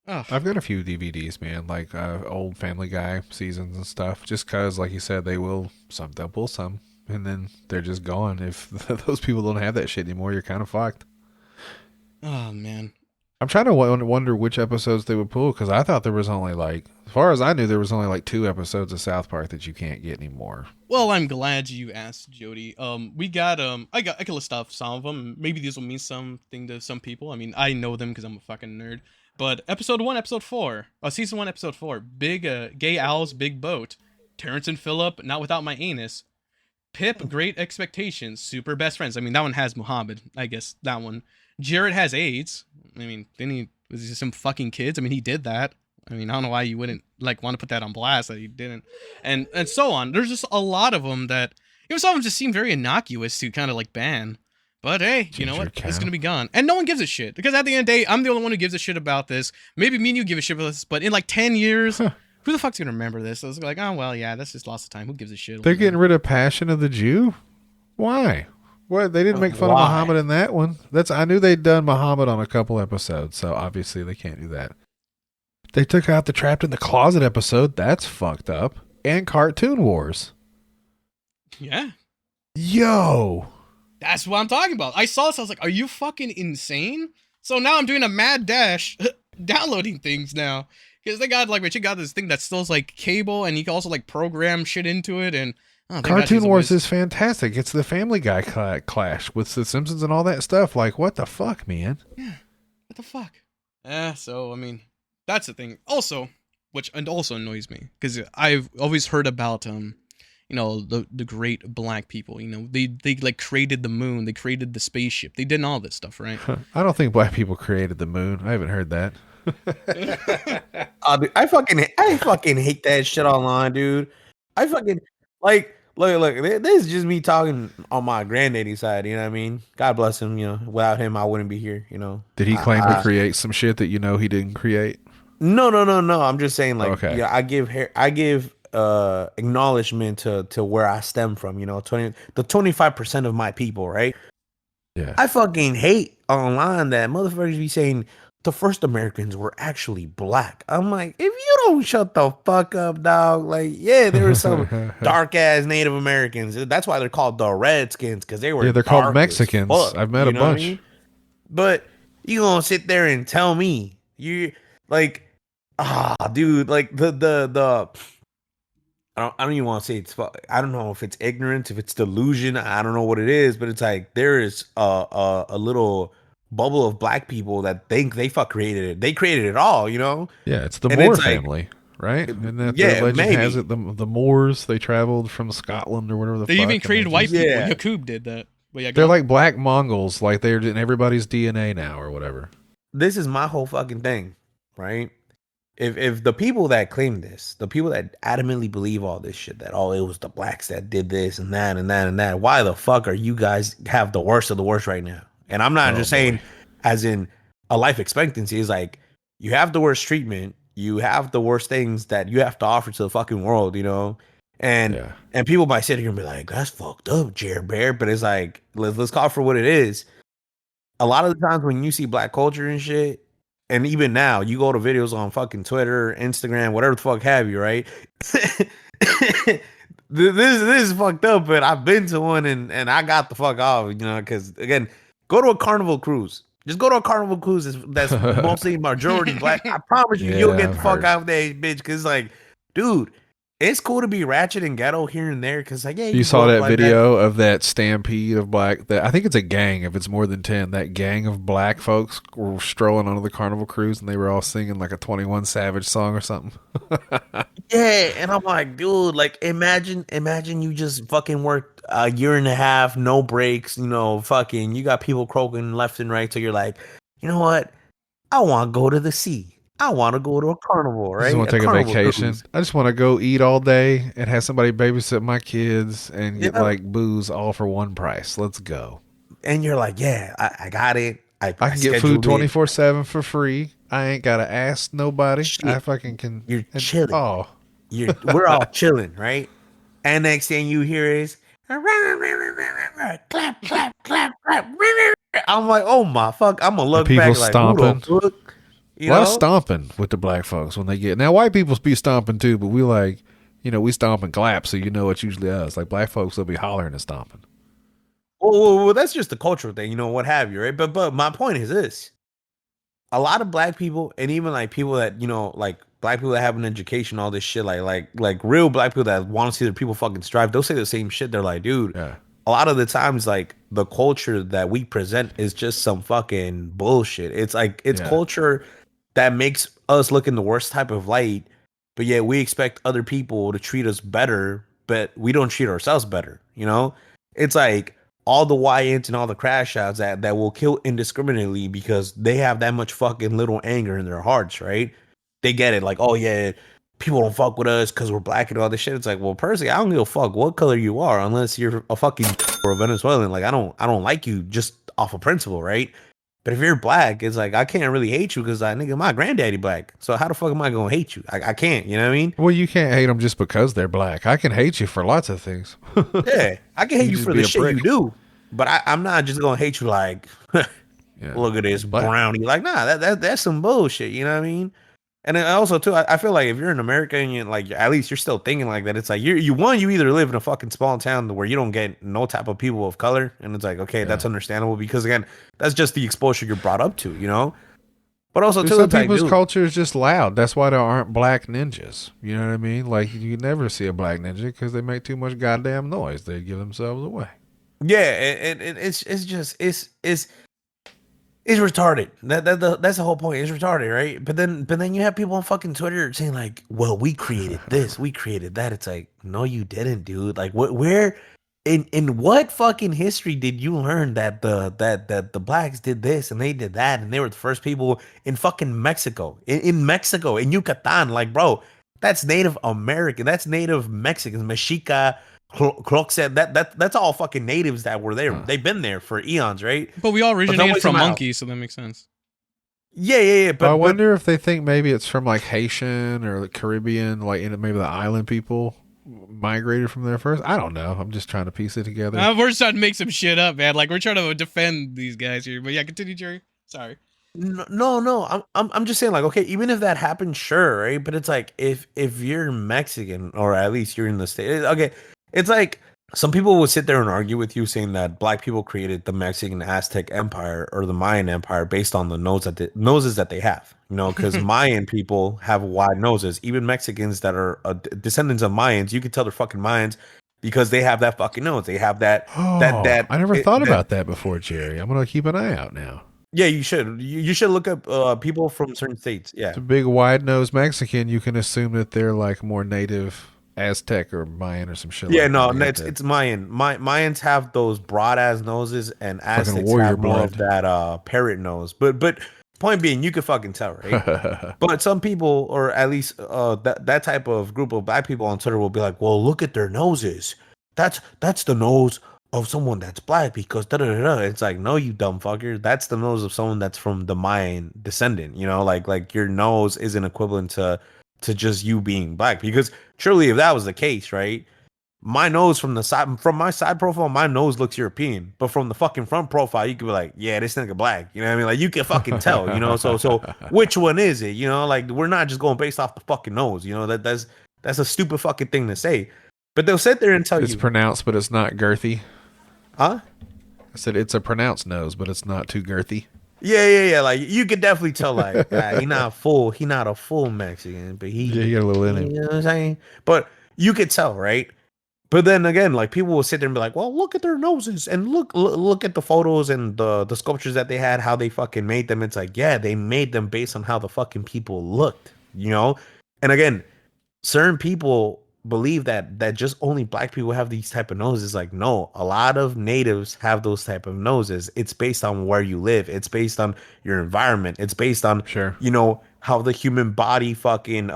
Oh. I've got a few DVDs, man, like old Family Guy seasons and stuff. Just cause, like you said, they'll pull some, and then they're just gone. If those people don't have that shit anymore, you're kind of fucked. Oh man. I'm trying to wonder which episodes they would pull, because I thought there was only like, as far as I knew, there was only like 2 episodes of South Park that you can't get anymore. Well, I'm glad you asked, Jodie. I can list off some of them. Maybe these will mean something to some people. I mean, I know them because I'm a fucking nerd. But episode 1, episode 4, season 1, episode 4, Big Gay Owl's Big Boat, Terrence and Phillip, Not Without My Anus, Pip, Great Expectations, super best friends. I mean, that one has Muhammad. I guess that one. Jared has AIDS. I mean, then he was just some fucking kids. I mean, he did that. I mean, I don't know why you wouldn't like want to put that on blast that he didn't, and so on. There's just a lot of them that some of them just seem very innocuous to kind of like ban. But hey, you know what? It's gonna be gone, and no one gives a shit because at the end of the day, I'm the only one who gives a shit about this. Maybe me and you give a shit about this, but in like 10 years. Who the fuck's gonna remember this? I was like, oh well, yeah, that's just lost of time. Who gives a shit? They're getting rid of Passion of the Jew. Why? What? They didn't make fun of Muhammad in that one. I knew they'd done Muhammad on a couple episodes, so obviously they can't do that. They took out the Trapped in the Closet episode. That's fucked up. And Cartoon Wars. Yeah. Yo. That's what I'm talking about. I saw this. I was like, are you fucking insane? So now I'm doing a mad dash downloading things now. Because they got, like, my chick got this thing that still's, like, cable, and you can also, like, program shit into it, and... Cartoon Wars is fantastic. It's the Family Guy clash with The Simpsons and all that stuff. Like, what the fuck, man? Yeah, what the fuck? So, I mean, that's the thing. Also, which also annoys me, because I've always heard about, you know, the great black people. You know, they like, created the moon, they created the spaceship, they did all this stuff, right? I don't think black people created the moon. I haven't heard that. I fucking hate that shit online, dude. I fucking like look. This is just me talking on my granddaddy side. You know what I mean? God bless him. You know, without him, I wouldn't be here. You know. Did he claim to create some shit that he didn't create? No. I'm just saying, like, okay. Yeah, I give acknowledgement to where I stem from. You know, 25% of my people, right? Yeah. I fucking hate online that motherfuckers be saying the first Americans were actually black. I'm like, if you don't shut the fuck up, dog. Like, yeah, there were some dark ass Native Americans. That's why they're called the Redskins, because they were they're called Mexicans. I've met a bunch. I mean? But you gonna sit there and tell me you like, dude, like the. I don't even want to say it's. I don't know if it's ignorance, if it's delusion. I don't know what it is, but it's like there is a little bubble of black people that think they created it. They created it all, you know? Yeah, it's the Moore family, right? And that the legend has it, the Moors, they traveled from Scotland or whatever the fuck. They even created white people. Yakub did that. But yeah, they're like black Mongols, like they're in everybody's DNA now or whatever. This is my whole fucking thing, right? If the people that claim this, the people that adamantly believe all this shit, that it was the blacks that did this and that and that and that, why the fuck are you guys have the worst of the worst right now? And I'm not just saying as in a life expectancy. Is like, you have the worst treatment, you have the worst things that you have to offer to the fucking world, you know? And people might sit here and be like, that's fucked up, Jared Bear. But it's like, let's call it for what it is. A lot of the times when you see black culture and shit, and even now, you go to videos on fucking Twitter, Instagram, whatever the fuck have you, right? This is fucked up, but I've been to one and I got the fuck off, you know, because again, go to a Carnival cruise. Just go to a Carnival cruise that's mostly majority black. I promise you, you'll get the fuck out of there, bitch. Because, like, dude, it's cool to be ratchet and ghetto here and there. Because, like, yeah, you saw that video of that stampede of black. I think it's a gang. If it's more than 10, that gang of black folks were strolling onto the Carnival cruise, and they were all singing like a 21 Savage song or something. Yeah, and I'm like, dude, like, imagine you just fucking worked a year and a half, no breaks, you know, fucking, you got people croaking left and right, so you're like, you know what? I want to go to the sea. I want to go to a carnival, right? I just want to take a vacation. Cruise. I just want to go eat all day and have somebody babysit my kids and get like booze all for one price. Let's go. And you're like, yeah, I got it. I can get food 24/7 for free. I ain't got to ask nobody. Shit. I fucking can. You're chilling. Oh. We're all chilling, right? And next thing you hear is clap, clap, clap, clap. I'm like, oh my fuck! I'm gonna look back like, stomping. Who the fuck? A lot of stomping with the black folks when they get now. White people be stomping too, but we like, you know, we stomp and clap, so you know it's usually us. Like black folks will be hollering and stomping. Well, that's just the cultural thing, you know, what have you, right? But my point is this: a lot of black people, and even like people that, you know, like black people that have an education, all this shit, like real black people that want to see their people fucking strive, they'll say the same shit. They're like, dude, a lot of the times, like, the culture that we present is just some fucking bullshit. It's like, it's culture that makes us look in the worst type of light, but yet we expect other people to treat us better but we don't treat ourselves better. You know, it's like all the YNs and all the crash outs that will kill indiscriminately because they have that much fucking little anger in their hearts, right? They get it, like, oh yeah, people don't fuck with us because we're black and all this shit. It's like, well, personally, I don't give a fuck what color you are unless you're a fucking or a Venezuelan. Like, I don't like you just off of principle, right? But if you're black, it's like I can't really hate you because nigga, my granddaddy black. So how the fuck am I gonna hate you? I can't. You know what I mean? Well, you can't hate them just because they're black. I can hate you for lots of things. Yeah, I can hate you just for be the a shit prick. you do, but I'm not just gonna hate you like, Yeah. look at this Black. brownie. Like, nah, that's some bullshit. You know what I mean? And then also too, I feel like if you're an American, and you like at least you're still thinking like that. It's like you either live in a fucking small town where you don't get no type of people of color, and it's like okay, that's understandable because again, that's just the exposure you're brought up to, you know. But also too, Some it's like, people's dude, culture is just loud. That's why there aren't black ninjas. You know what I mean? Like you never see a black ninja because they make too much goddamn noise. They give themselves away. yeah, and it's just it's retarded. That's the whole point. It's retarded, right? But then you have people on fucking Twitter saying like, "Well, we created this, we created that." It's like, no, you didn't, dude. Like, where in what fucking history did you learn that the blacks did this and they did that and they were the first people in fucking Mexico, in Mexico, in Yucatan? Like, bro, that's Native American, that's Native Mexicans, Mexica. Said that's all fucking natives that were there. They've been there for eons, right? But we all originated from somehow- monkeys, so that makes sense. Yeah. But I wonder if they think maybe it's from like Haitian or the Caribbean, like maybe the island people migrated from there first. I don't know. I'm just trying to piece it together. We're just trying to make some shit up, man. Like we're trying to defend these guys here. But yeah, continue, Jerry. Sorry. No. I'm just saying, like, okay, even if that happened, sure, right? But it's like if you're Mexican or at least you're in the state, okay, it's like some people will sit there and argue with you saying that black people created the Mexican Aztec Empire or the Mayan Empire based on the noses that they have, you know, because Mayan people have wide noses. Even Mexicans that are descendants of Mayans, you can tell they're fucking Mayans because they have that fucking nose. They have that. That I never thought about that before, Jerry. I'm gonna keep an eye out now. Yeah, you should. You should look up people from certain states. Yeah, It's a big wide-nosed Mexican. You can assume that they're like more native Aztec or Mayan or some shit. yeah, like no, that. it's Mayan. Mayans have those broad ass noses, and Aztecs warrior have more blood. of that parrot nose. But point being, you can fucking tell, right? But some people, or at least that type of group of black people on Twitter, will be like, "Well, look at their noses. That's the nose of someone that's black because da da da da." It's like, no, you dumb fucker. That's the nose of someone that's from the Mayan descendant. You know, like your nose isn't equivalent to just you being black, because surely if that was the case, right, my nose from my side profile, my nose looks European, but from the fucking front profile, you could be like, yeah, this nigga black, you know what I mean? Like, you can fucking tell, you know. So which one is it? You know, like, we're not just going based off the fucking nose, you know. That's a stupid fucking thing to say, but they'll sit there and tell It's you pronounced, but it's not girthy. huh. I said it's a pronounced nose, but it's not too girthy. Yeah. Like, you could definitely tell, like, he not a full Mexican, but he Yeah, you got a little in you him. know what I'm saying? But you could tell, right? But then again, like, people will sit there and be like, well, look at their noses and look at the photos and the sculptures that they had, how they fucking made them. It's like, yeah, they made them based on how the fucking people looked, you know? And again, certain people believe that just only black people have these type of noses. Like, no, a lot of natives have those type of noses. It's based on where you live. It's based on your environment. It's based on, Sure. you know, how the human body fucking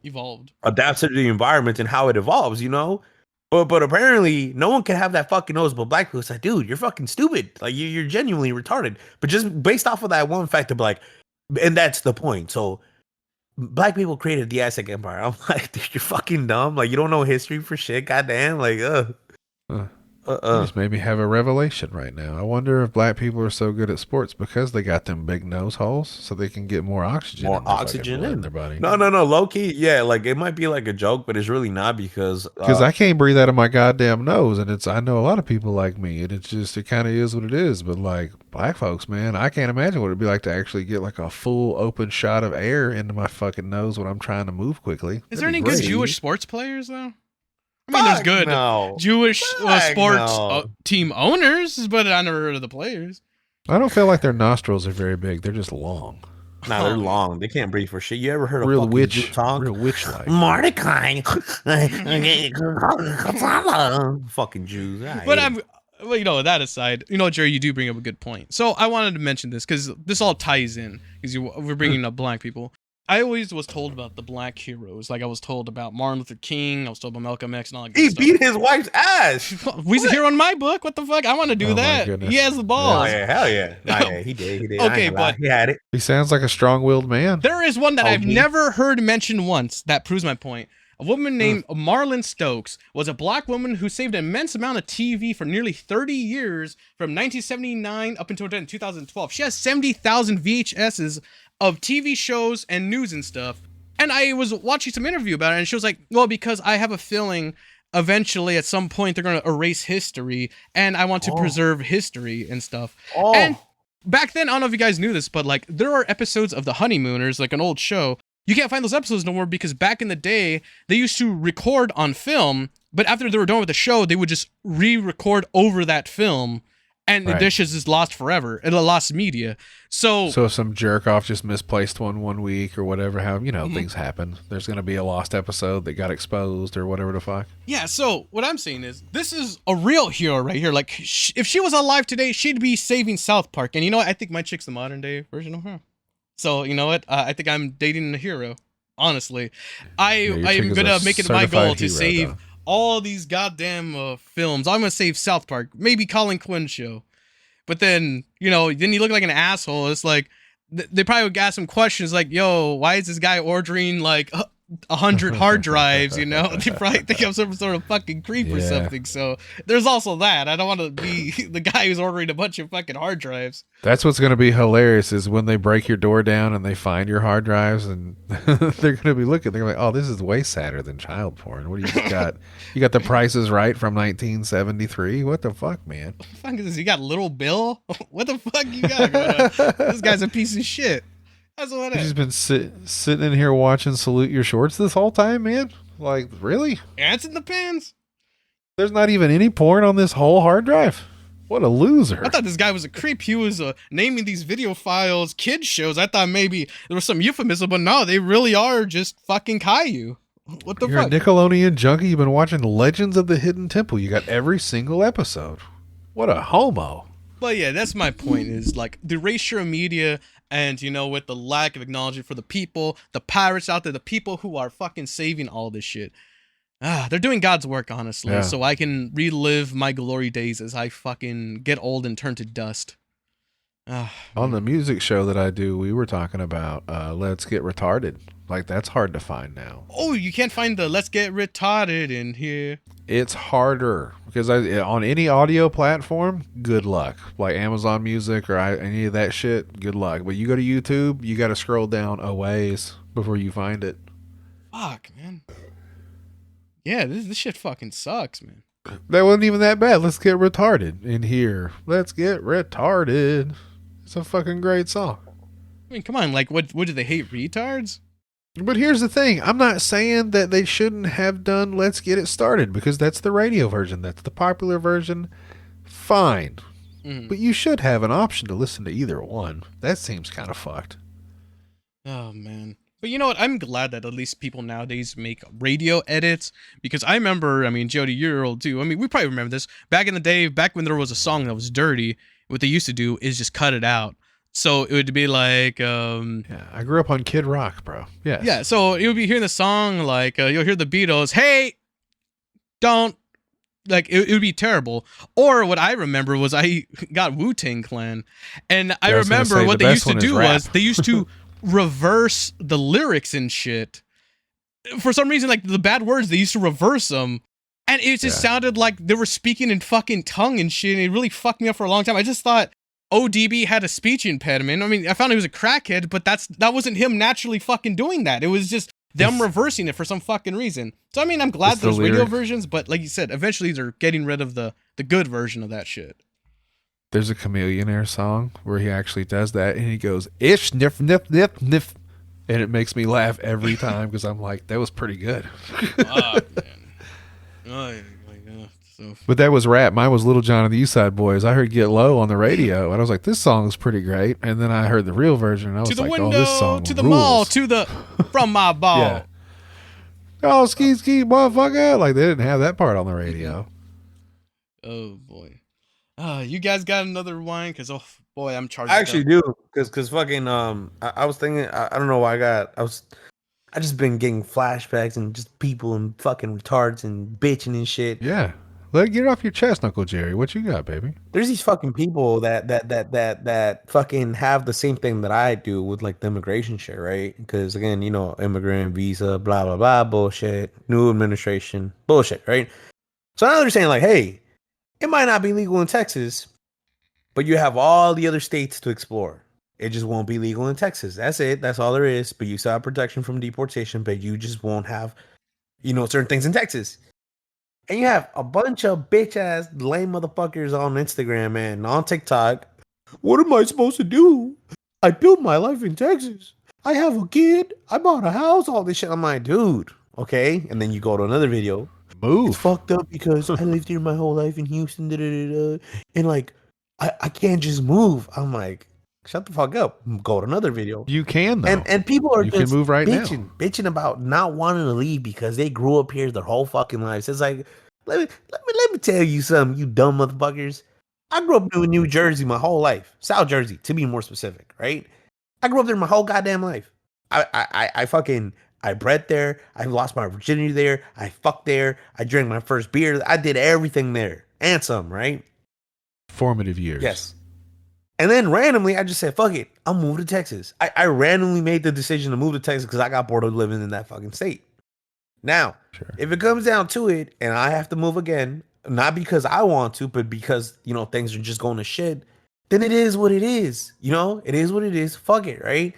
Evolved. adapts to the environment and how it evolves, you know. But apparently no one can have that fucking nose but black people. It's like, dude, you're fucking stupid. Like, you're genuinely retarded. But just based off of that one fact of like, and that's the point. So black people created the Aztec Empire. I'm like, dude, you're fucking dumb. Like, you don't know history for shit. Goddamn. Like, You just made me have a revelation right now. I wonder if black people are so good at sports because they got them big nose holes, so they can get more oxygen. More in their oxygen fucking blood in their body. No, low key. Yeah, like, it might be like a joke, but it's really not, because I can't breathe out of my goddamn nose, and I know a lot of people like me, and it kind of is what it is. But like black folks, man, I can't imagine what it'd be like to actually get like a full open shot of air into my fucking nose when I'm trying to move quickly. Is there any That'd be good great. Jewish sports players though? I mean, there's good no. Jewish Fuck sports no. team owners, but I never heard of the players. I don't feel like their nostrils are very big. They're just long. Nah, they're long. They can't breathe for shit. You ever heard of Real fucking witch, Jew talk? real witch like. Mordecai. Fucking Jews. But well, that aside, Jerry, you do bring up a good point. So I wanted to mention this because this all ties in because we're bringing up black people. I always was told about the black heroes. Like I was told about Martin Luther King. I was told about Malcolm X and all that good stuff. He beat his wife's ass. He's a hero in my book. What the fuck? I want to do that. He has the balls. Oh, yeah, hell yeah. Nah, yeah, he did. Okay, but he had it. He sounds like a strong-willed man. There is one that I've never heard mentioned once that proves my point. A woman named Marlon Stokes was a black woman who saved an immense amount of TV for nearly 30 years from 1979 up until 2012. She has 70,000 VHSs of TV shows and news and stuff. And I was watching some interview about it, and she was like, well, because I have a feeling eventually at some point they're going to erase history, and I want to preserve history and stuff. And back then, I don't know if you guys knew this, but like there are episodes of The Honeymooners, like an old show. You can't find those episodes no more because back in the day, they used to record on film, but after they were done with the show, they would just re-record over that film, and the dish is just lost forever. It lost media. So if some jerk off just misplaced one week or whatever, things happen. There's going to be a lost episode that got exposed or whatever the fuck. Yeah, so what I'm saying is, this is a real hero right here. Like, if she was alive today, she'd be saving South Park. And you know what? I think my chick's the modern day version of her. So, you know what? I think I'm dating a hero. Honestly. I am going to make it my goal to save all these goddamn films. I'm going to save South Park. Maybe Colin Quinn's show. But then, then you look like an asshole. It's like, they probably would ask some questions like, yo, why is this guy ordering like 100 hard drives, They probably think I'm some sort of fucking creep or something. So there's also that. I don't want to be the guy who's ordering a bunch of fucking hard drives. That's what's going to be hilarious is when they break your door down and they find your hard drives, and they're going to be looking. They're like, oh, this is way sadder than child porn. What do you got? You got The Price is Right from 1973? What the fuck, man? What the fuck is this? You got Little Bill? What the fuck you got going on? This guy's a piece of shit. That's what it is. You've been sitting in here watching Salute Your Shorts this whole time, man? Like, really? Ants in the pans? There's not even any porn on this whole hard drive? What a loser. I thought this guy was a creep. He was naming these video files kids shows. I thought maybe there was some euphemism, but no, they really are just fucking Caillou. What the fuck? You're a Nickelodeon junkie. You've been watching Legends of the Hidden Temple. You got every single episode. What a homo. But yeah, that's my point is like the erasure media and, with the lack of acknowledgement for the people, the pirates out there, the people who are fucking saving all this shit. They're doing God's work, honestly. Yeah. So I can relive my glory days as I fucking get old and turn to dust. On the music show that I do, we were talking about Let's Get Retarded. Like, that's hard to find now. Oh, you can't find the Let's Get Retarded in here. It's harder because on any audio platform, good luck. Like Amazon Music or any of that shit, good luck. But you go to YouTube, you got to scroll down a ways before you find it. Fuck, man. Yeah, this shit fucking sucks, man. That wasn't even that bad. Let's Get Retarded in here. Let's Get Retarded. It's a fucking great song. I mean, come on. Like, what do they hate retards? But here's the thing. I'm not saying that they shouldn't have done Let's Get It Started because that's the radio version. That's the popular version. Fine. Mm-hmm. But you should have an option to listen to either one. That seems kind of fucked. Oh, man. But you know what? I'm glad that at least people nowadays make radio edits because I remember, Jodie, you're old too. We probably remember this. Back in the day, back when there was a song that was dirty, what they used to do is just cut it out. So it would be like, I grew up on Kid Rock, bro. Yes. Yeah. So you'll be hearing the song, like, you'll hear the Beatles, hey, don't, like, it would be terrible. Or what I remember was I got Wu-Tang Clan. And I remember what they used to do was they used to reverse the lyrics and shit. For some reason, like, the bad words, they used to reverse them. And it just sounded like they were speaking in fucking tongue and shit. And it really fucked me up for a long time. I just thought ODB had a speech impediment. I found he was a crackhead, but that wasn't him naturally fucking doing that. It was just them reversing it for some fucking reason. So, I'm glad there's radio versions, but like you said, eventually they're getting rid of the good version of that shit. There's a Chameleonaire song where he actually does that, and he goes, ish, niff, niff, niff, niff. And it makes me laugh every time because I'm like, that was pretty good. Fuck, man. Oh, my God. So But that was rap. Mine was Little John and the East Side Boys. I heard Get Low on the radio, and I was like, this song is pretty great. And then I heard the real version, and I was to the like, window, oh, this song to the rules. mall, to the from my ball. Yeah. Oh, ski, motherfucker. Like, they didn't have that part on the radio. Oh boy. You guys got another wine? Because oh boy, I'm charged. I actually do, because fucking I was thinking, I don't know why I just been getting flashbacks and just people and fucking retards and bitching and shit. Yeah. Get it off your chest, Uncle Jerry. What you got, baby? There's these fucking people that fucking have the same thing that I do with like the immigration shit, right? Because again, you know, immigrant visa, blah blah blah, bullshit. New administration, bullshit, right? So now they're saying like, hey, it might not be legal in Texas, but you have all the other states to explore. It just won't be legal in Texas. That's it. That's all there is. But you still have protection from deportation, but you just won't have, you know, certain things in Texas. And you have a bunch of bitch ass lame motherfuckers on Instagram and on TikTok. What am I supposed to do? I built my life in Texas. I have a kid. I bought a house. All this shit. I'm like, dude, okay. And then you go to another video. Move. It's fucked up because I lived here my whole life in Houston. And like, I can't just move. I'm like, shut the fuck up. Go to another video. You can, though. And people are You just can move right now. bitching about not wanting to leave because they grew up here their whole fucking lives. It's like, let me tell you something, you dumb motherfuckers. I grew up in New Jersey my whole life, South Jersey to be more specific, right? I grew up there my whole goddamn life. I bred there. I lost my virginity there. I fucked there. I drank my first beer. I did everything there and some, right? Formative years. Yes. And then randomly, I just said, fuck it. I'm moving to Texas. I randomly made the decision to move to Texas because I got bored of living in that fucking state. Now, if it comes down to it and I have to move again, not because I want to, but because, you know, things are just going to shit, then it is what it is. You know, it is what it is. Fuck it, right?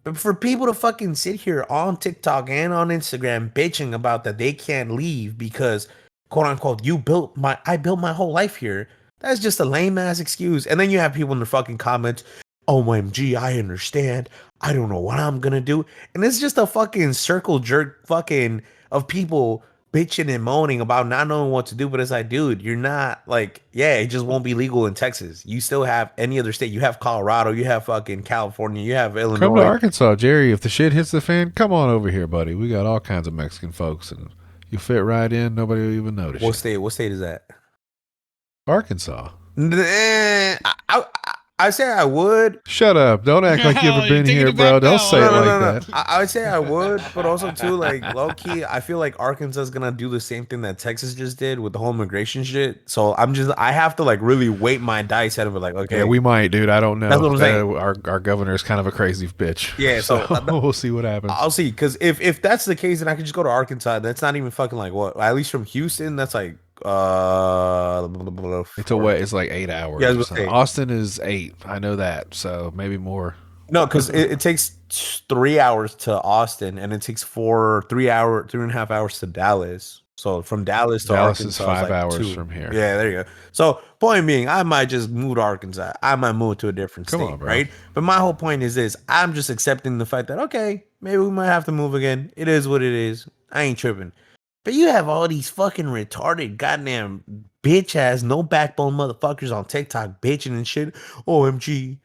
But for people to fucking sit here on TikTok and on Instagram bitching about that they can't leave because, quote unquote, I built my whole life here. That's just a lame ass excuse. And then you have people in the fucking comments, OMG, I understand. I don't know what I'm gonna do. And it's just a fucking circle jerk fucking of people bitching and moaning about not knowing what to do. But it's like, dude, you're not like, yeah, it just won't be legal in Texas. You still have any other state. You have Colorado, you have fucking California, you have Illinois. Come to Arkansas, Jerry. If the shit hits the fan, come on over here, buddy. We got all kinds of Mexican folks, and you fit right in. Nobody will even notice. What state is that? Arkansas. I say I would. Shut up. Don't act like you ever been here, bro. Don't say it like that. I would say I would, but also too, like, low key, I feel like Arkansas is gonna do the same thing that Texas just did with the whole immigration shit. So I have to like really weight my dice out of it. Like, okay, Yeah, we might, dude. I don't know. That's what I'm saying. Our governor is kind of a crazy bitch. Yeah, so we'll see what happens. I'll see. Because if that's the case, then I could just go to Arkansas. That's not even fucking like what? At least from Houston, that's like It's it's like 8 hours. Yeah, I was gonna say. Austin is 8. I know that. So maybe more. No, because it takes 3 hours to Austin, and it takes 3.5 hours to Dallas. So from Dallas to Dallas Arkansas is 5 like hours 2. from here. Yeah, there you go. So point being, I might just move to Arkansas. I might move to a different Come state, on, bro. right? But my whole point is this: I'm just accepting the fact that okay, maybe we might have to move again. It is what it is. I ain't tripping. But you have all these fucking retarded, goddamn bitch ass, no backbone motherfuckers on TikTok bitching and shit. OMG.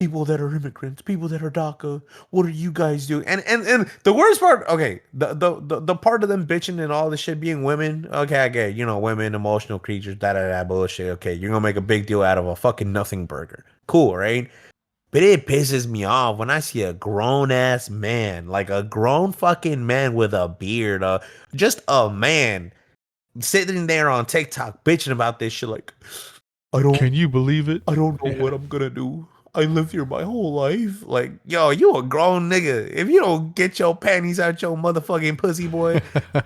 People that are immigrants, people that are DACA, what are you guys doing? And the worst part, okay, the part of them bitching and all this shit being women, okay, I get it, you know, women, emotional creatures, da bullshit. Okay, you're gonna make a big deal out of a fucking nothing burger. Cool, right? But it pisses me off when I see a grown ass man, like a grown fucking man with a beard, just a man sitting there on TikTok bitching about this shit. Like, Can you believe it? I don't know what I'm gonna do. I lived here my whole life. Like, yo, you a grown nigga. If you don't get your panties out your motherfucking pussy, boy,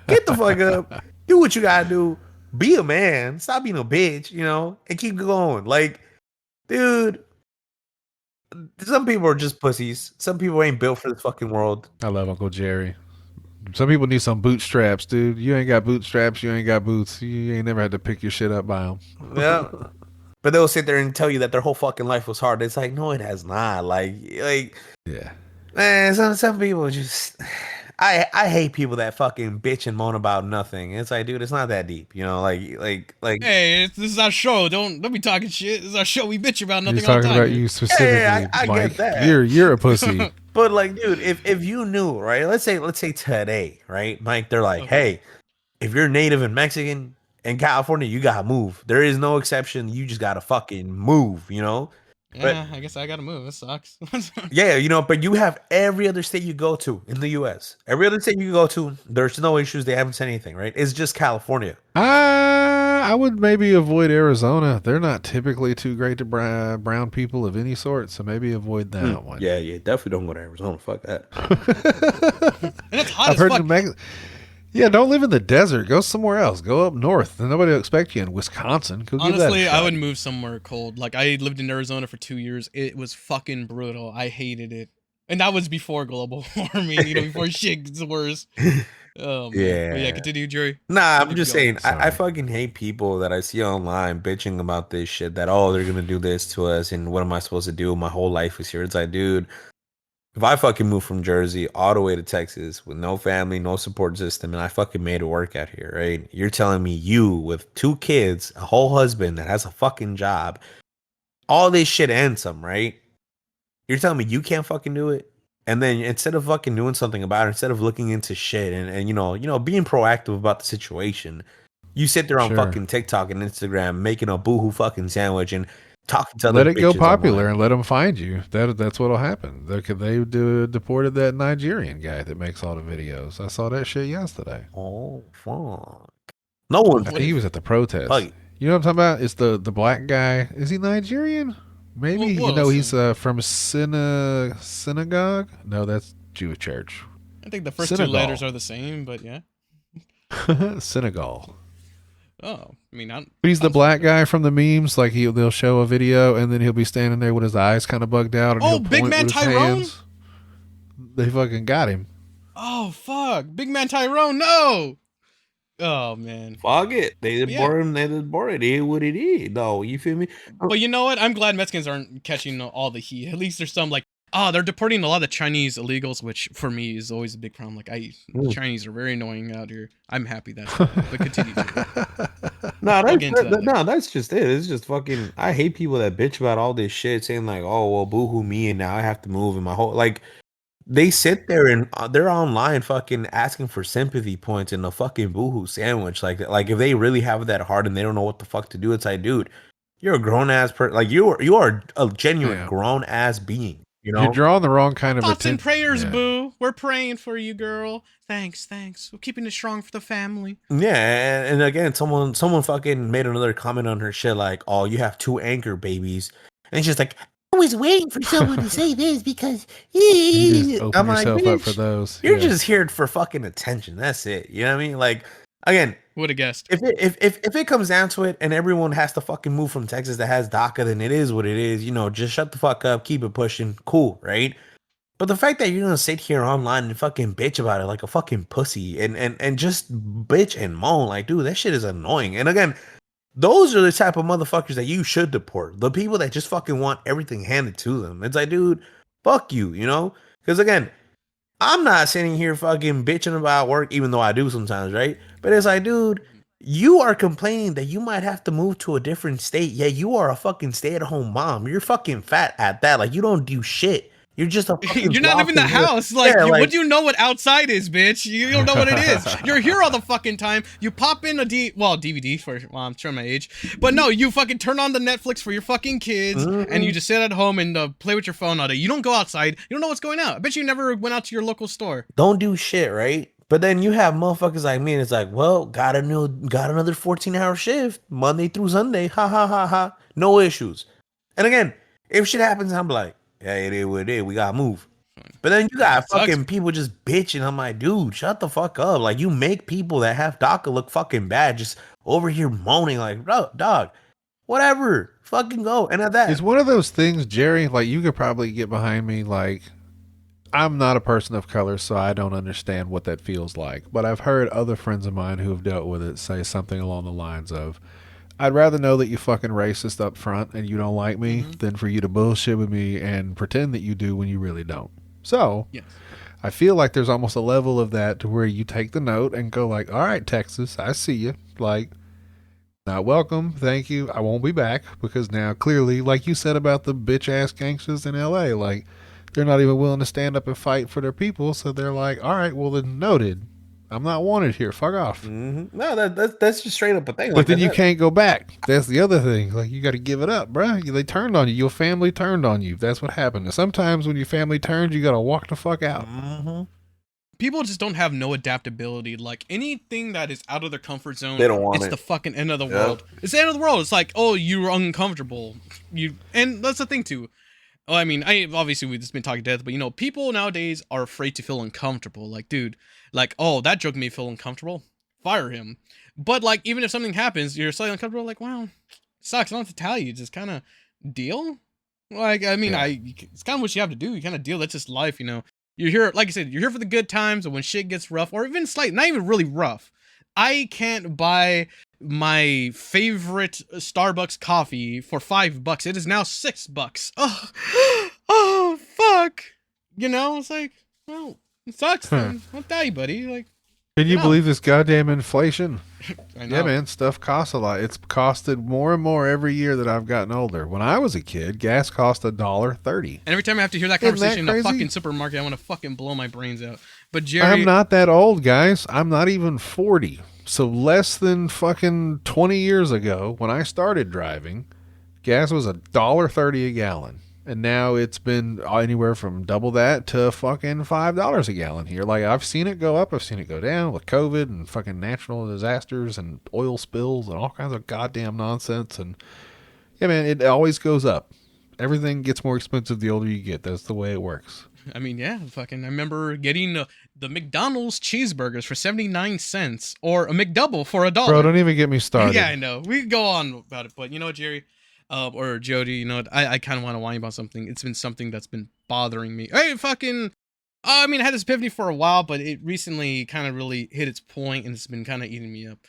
get the fuck up. Do what you gotta do. Be a man. Stop being a bitch, you know, and keep going. Like, dude, some people are just pussies. Some people ain't built for this fucking world. I love Uncle Jerry. Some people need some bootstraps, dude. You ain't got bootstraps. You ain't got boots. You ain't never had to pick your shit up by them. Yeah. But they'll sit there and tell you that their whole fucking life was hard. It's like, no, it has not. Like, Yeah. man, some people just, I hate people that fucking bitch and moan about nothing. It's like, dude, it's not that deep, you know. Like. Hey, this is our show. Don't be talking shit. This is our show. We bitch about nothing He's all the talking time. about dude. you specifically, I Mike. get that. You're a pussy. But like, dude, if you knew, right? Let's say today, right, Mike? They're like, Okay. hey, if you're Native and Mexican in California, you gotta move. There is no exception. You just gotta fucking move, you know. Yeah, I guess I gotta move. It sucks. Yeah, you know, but you have every other state you go to in the U.S. Every other state you go to, there's no issues. They haven't said anything, right? It's just California. I would maybe avoid Arizona. They're not typically too great to brown people of any sort, so maybe avoid that one. Yeah, definitely don't go to Arizona. Fuck that. And it's hot I've as heard fuck. Yeah, don't live in the desert. Go somewhere else. Go up north. Nobody will expect you in Wisconsin. Go give that a Honestly, I shot. would move somewhere cold. Like, I lived in Arizona for 2 years. It was fucking brutal. I hated it. And that was before global warming, before shit gets worse. Oh, man. Yeah. But yeah, continue, Jerry. Nah, I'm Keep just going. saying, I fucking hate people that I see online bitching about this shit that, oh, they're gonna do this to us and what am I supposed to do? My whole life is here. It's like, dude, if I fucking moved from Jersey all the way to Texas with no family, no support system, and I fucking made it work out here, right? You're telling me you with 2 kids, a whole husband that has a fucking job, all this shit and some, right? You're telling me you can't fucking do it? And then instead of fucking doing something about it, instead of looking into shit and being proactive about the situation, you sit there on Sure. fucking TikTok and Instagram making a boohoo fucking sandwich and talking to Let other it go bitches popular online. and let them find you. That's what'll happen. They deported that Nigerian guy that makes all the videos. I saw that shit yesterday. Oh fuck! No one. I think he was at the protest. Fuck. You know what I'm talking about? It's the black guy. Is he Nigerian? Maybe. Well, He's from synagogue. No, that's Jewish church. I think the first Senegal. 2 letters are the same, but yeah. Senegal. Oh, I mean, He's the black guy from the memes. Like they'll show a video and then he'll be standing there with his eyes kind of bugged out. And Oh, he'll Big point Man with his Tyrone? hands. They fucking got him. Oh, fuck. Big Man Tyrone, no! Oh, man. Fuck it. They did Yeah. bore him. They did bore it. It is what it is. No, you feel me? But you know what? I'm glad Mexicans aren't catching all the heat. At least there's some, like, they're deporting a lot of Chinese illegals, which for me is always a big problem. Like, Chinese are very annoying out here. I'm happy that's but continue. That's just it. It's just fucking. I hate people that bitch about all this shit, saying like, "Oh well, boohoo me," and now I have to move, and my whole like. They sit there and they're online fucking asking for sympathy points in a fucking boohoo sandwich. Like if they really have that heart and they don't know what the fuck to do, it's like, dude, you're a grown ass person. Like you are a genuine grown ass being. You know, you're drawing the wrong kind of Thoughts and attention. prayers, boo. We're praying for you, girl. Thanks. We're keeping it strong for the family. Yeah, and again, someone fucking made another comment on her shit like, "Oh, you have 2 anchor babies," and it's just like, I was waiting for someone to say this because You just open I'm like, yourself up bitch, for those. you're Yeah. just here for fucking attention. That's it. You know what I mean? Like, again, Would have guessed. if it comes down to it, and everyone has to fucking move from Texas that has DACA, then it is what it is. You know, just shut the fuck up, keep it pushing, cool, right? But the fact that you're gonna sit here online and fucking bitch about it like a fucking pussy and just bitch and moan, like, dude, that shit is annoying. And again, those are the type of motherfuckers that you should deport. The people that just fucking want everything handed to them. It's like, dude, fuck you, you know? Because again, I'm not sitting here fucking bitching about work, even though I do sometimes, right? But it's like, dude, you are complaining that you might have to move to a different state. Yeah, you are a fucking stay-at-home mom. You're fucking fat at that. Like, you don't do shit. You're just a fucking You're not even in the walking- house. Like, Yeah, what do you know what outside is, bitch? You don't know what it is. You're here all the fucking time. You pop in a DVD I'm showing my age. But no, you fucking turn on the Netflix for your fucking kids and you just sit at home and play with your phone all day. You don't go outside. You don't know what's going on. I bet you never went out to your local store. Don't do shit, right? But then you have motherfuckers like me, and it's like, well, got another 14-hour shift Monday through Sunday. Ha ha ha ha. No issues. And again, if shit happens, I'm like, yeah, it is what it is. We gotta move. But then you got fucking people just bitching. I'm like, dude, shut the fuck up. Like, you make people that have DACA look fucking bad just over here moaning like, bro, dog, whatever. Fucking go. And at that. It's one of those things, Jerry, like you could probably get behind me. Like, I'm not a person of color, so I don't understand what that feels like. But I've heard other friends of mine who have dealt with it say something along the lines of, I'd rather know that you fucking racist up front and you don't like me than for you to bullshit with me and pretend that you do when you really don't. So, Yes. I feel like there's almost a level of that to where you take the note and go like, all right, Texas, I see you. Like, not welcome. Thank you. I won't be back, because now clearly, like you said about the bitch ass gangsters in LA, like they're not even willing to stand up and fight for their people. So they're like, all right, well then noted. I'm not wanted here. Fuck off. Mm-hmm. No, that's just straight up a thing. But like then that. you can't go back. That's the other thing. Like, you got to give it up, bro. They turned on you. Your family turned on you. That's what happened. And sometimes when your family turns, you got to walk the fuck out. Mm-hmm. People just don't have no adaptability. Like, anything that is out of their comfort zone, They don't want it's it. the fucking end of the world. It's the end of the world. It's like, oh, you're uncomfortable. And that's the thing too. Oh, I mean, obviously we've just been talking death, but you know, people nowadays are afraid to feel uncomfortable. Like, dude, like, oh, that joke made me feel uncomfortable. Fire him. But like, even if something happens, you're slightly uncomfortable. Like, wow, sucks. I don't have to tell you. Just kind of deal. Like, I mean, it's kind of what you have to do. You kind of deal. That's just life, you know. You're here, like I said, you're here for the good times, and when shit gets rough, or even slight, not even really rough. I can't buy my favorite Starbucks coffee for $5. It is now $6. Oh, fuck. You know, it's like, well, it sucks. Then. I'll tell you, buddy. Like, Can you believe this goddamn inflation? I know. Yeah, man, stuff costs a lot. It's costed more and more every year that I've gotten older. When I was a kid, gas cost $1.30. And every time I have to hear that Isn't that conversation in a crazy? fucking supermarket, I want to fucking blow my brains out. But Jerry, I'm not that old, guys. I'm not even 40. So less than fucking 20 years ago, when I started driving, gas was $1.30 a gallon. And now it's been anywhere from double that to fucking $5 a gallon here. Like, I've seen it go up, I've seen it go down with COVID and fucking natural disasters and oil spills and all kinds of goddamn nonsense. And yeah, man, it always goes up. Everything gets more expensive the older you get. That's the way it works. I mean, yeah, fucking, I remember getting the McDonald's cheeseburgers for 79 cents or a McDouble for $1. Bro, don't even get me started. Yeah, I know. We can go on about it, but you know what, Jerry? Or Jodie, you know what? I kind of want to whine about something. It's been something that's been bothering me. Hey, fucking, I mean, I had this epiphany for a while, but it recently kind of really hit its point, and it's been kind of eating me up.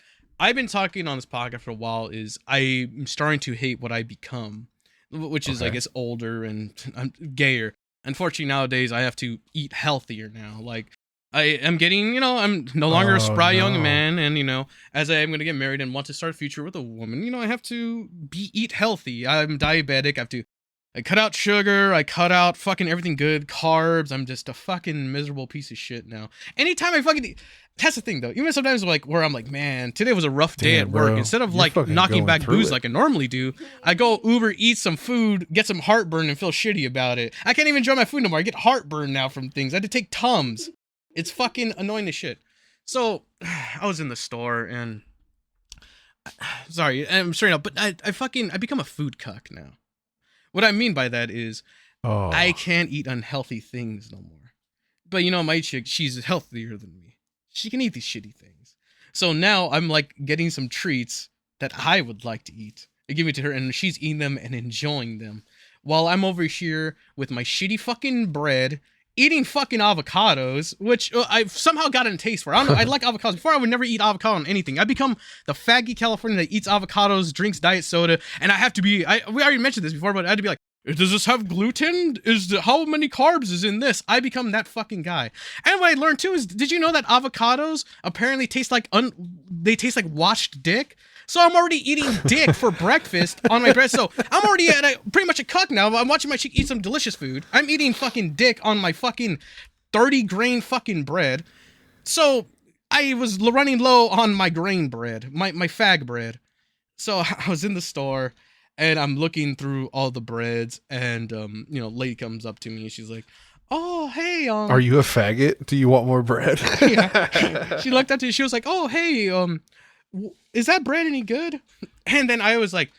I've been talking on this podcast for a while, is I'm starting to hate what I become, which is, I guess, older and I'm gayer. Unfortunately, nowadays, I have to eat healthier now. Like, I am getting, you know, I'm no longer a spry young man, and, you know, as I am going to get married and want to start a future with a woman, you know, I have to eat healthy. I'm diabetic. I cut out sugar. I cut out fucking everything good, carbs. I'm just a fucking miserable piece of shit now. Anytime I fucking eat, that's the thing, though. Even sometimes, like, where I'm like, man, today was a rough day at work. Bro, instead of, you're like, fucking knocking going back through booze it. like I normally do, I go Uber, eat some food, get some heartburn, and feel shitty about it. I can't even enjoy my food no more. I get heartburn now from things. I had to take Tums. It's fucking annoying as shit. So, I was in the store, and sorry, I'm straight up, but I become a food cuck now. What I mean by that is, I can't eat unhealthy things no more. But you know, my chick, she's healthier than me. She can eat these shitty things. So now I'm like getting some treats that I would like to eat. I give it to her, and she's eating them and enjoying them. While I'm over here with my shitty fucking bread, eating fucking avocados, which I've somehow gotten a taste for. I don't know, I like avocados. Before, I would never eat avocado on anything. I become the faggy Californian that eats avocados, drinks diet soda, and I have to be, we already mentioned this before, but I had to be like, does this have gluten? How many carbs is in this? I become that fucking guy. And what I learned too is, did you know that avocados apparently taste like they taste like washed dick? So I'm already eating dick for breakfast on my bread. So I'm already pretty much a cuck now. I'm watching my chick eat some delicious food. I'm eating fucking dick on my fucking 30 grain fucking bread. So I was running low on my grain bread, my fag bread. So I was in the store and I'm looking through all the breads, and you know, lady comes up to me and she's like, "Oh, hey, Are you a faggot? Do you want more bread?" Yeah. She looked up to me. She was like, "Oh, hey, is that bread any good?" And then I was like,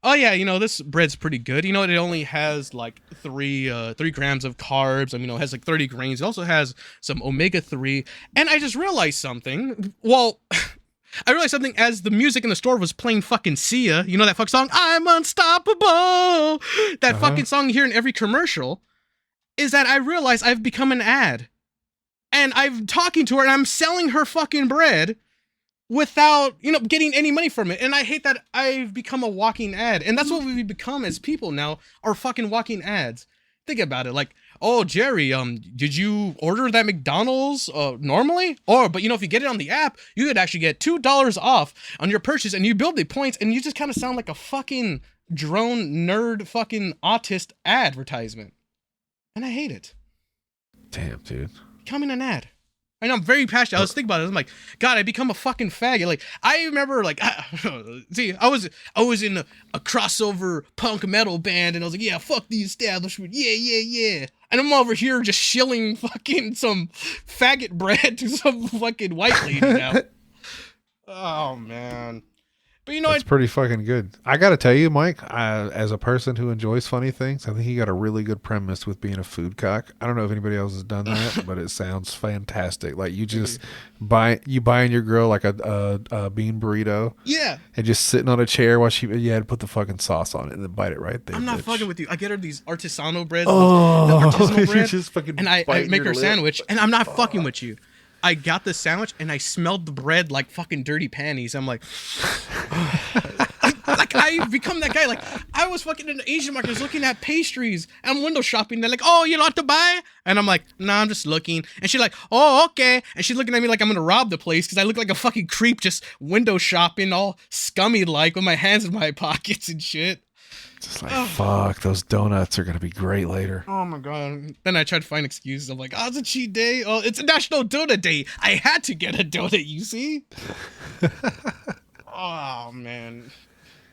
"Oh yeah, you know, this bread's pretty good. You know, it only has like 3 grams of carbs. I mean, you know, it has like 30 grains. It also has some omega-3." And I just realized something. Well, I realized something as the music in the store was playing fucking Sia. You know that fuck song, "I'm Unstoppable"? That fucking song you hear in every commercial. Is that I realized I've become an ad. And I'm talking to her and I'm selling her fucking bread without, you know, getting any money from it. And I hate that I've become a walking ad. And that's what we've become as people now, are fucking walking ads. Think about it. Like, oh, Jerry, did you order that McDonald's normally? But if you get it on the app, you could actually get $2 off on your purchase, and you build the points, and you just kind of sound like a fucking drone nerd fucking autist advertisement. And I hate it. Damn, dude. Becoming an ad. And I'm very passionate. I was thinking about it. I'm like, God, I become a fucking faggot. Like, I remember, like, see, I was in a crossover punk metal band, and I was like, yeah, fuck the establishment. Yeah. And I'm over here just shilling fucking some faggot bread to some fucking white lady now. Oh, man. But it's pretty fucking good. I gotta tell you, Mike, as a person who enjoys funny things, I think you got a really good premise with being a food cock. I don't know if anybody else has done that, but it sounds fantastic. Like you just buying your girl like a bean burrito, yeah, and just sitting on a chair while you had to put the fucking sauce on it and then bite it right there. I'm not bitch. fucking with you. I get her these artisano breads, the artisanal bread, just fucking and I make her a lip. sandwich, and I'm not fucking with you. I got the sandwich and I smelled the bread like fucking dirty panties. I'm like, like I've become that guy. Like I was fucking in the Asian market, looking at pastries and window shopping. They're like, oh, you lot to buy? And I'm like, nah, I'm just looking. And she's like, oh, okay. And she's looking at me like I'm gonna rob the place because I look like a fucking creep just window shopping, all scummy like with my hands in my pockets and shit. Just like, fuck, those donuts are going to be great later. Oh my God. Then I tried to find excuses. I'm like, it's a cheat day. Oh, it's a National Donut Day. I had to get a donut, you see? Oh, man.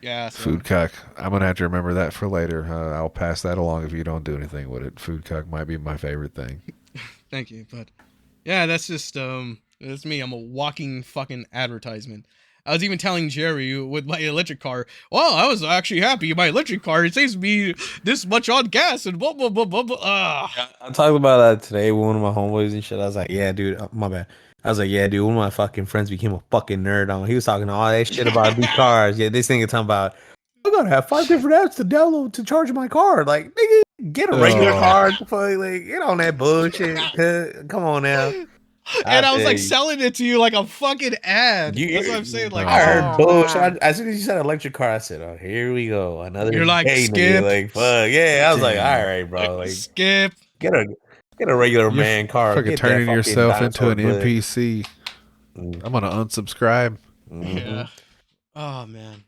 Yeah. So. Food cuck. I'm going to have to remember that for later. I'll pass that along if you don't do anything with it. Food cuck might be my favorite thing. Thank you. But yeah, that's just, that's me. I'm a walking fucking advertisement. I was even telling Jerry with my electric car, well, I was actually happy. My electric car, it saves me this much on gas and blah, blah, blah, blah, blah. I talked about that today with one of my homeboys and shit. I was like, yeah, dude, my bad. I was like, yeah, dude, one of my fucking friends became a fucking nerd on. He was talking all that shit about these cars. Yeah, this thing is talking about, I gotta have 5 different apps to download to charge my car. Like, nigga, get a regular car. Like, get on that bullshit. Come on now. And I was like selling it to you like a fucking ad. That's what I'm saying. Like, I heard bullshit. As soon as you said electric car, I said, "Oh, here we go, another." You're like, day, skip. Nigga. Like, fuck yeah. I was like, all right, bro. Like, skip. Get a regular man car. Fucking turning yourself into an blood. NPC. I'm gonna unsubscribe. Yeah. Oh man.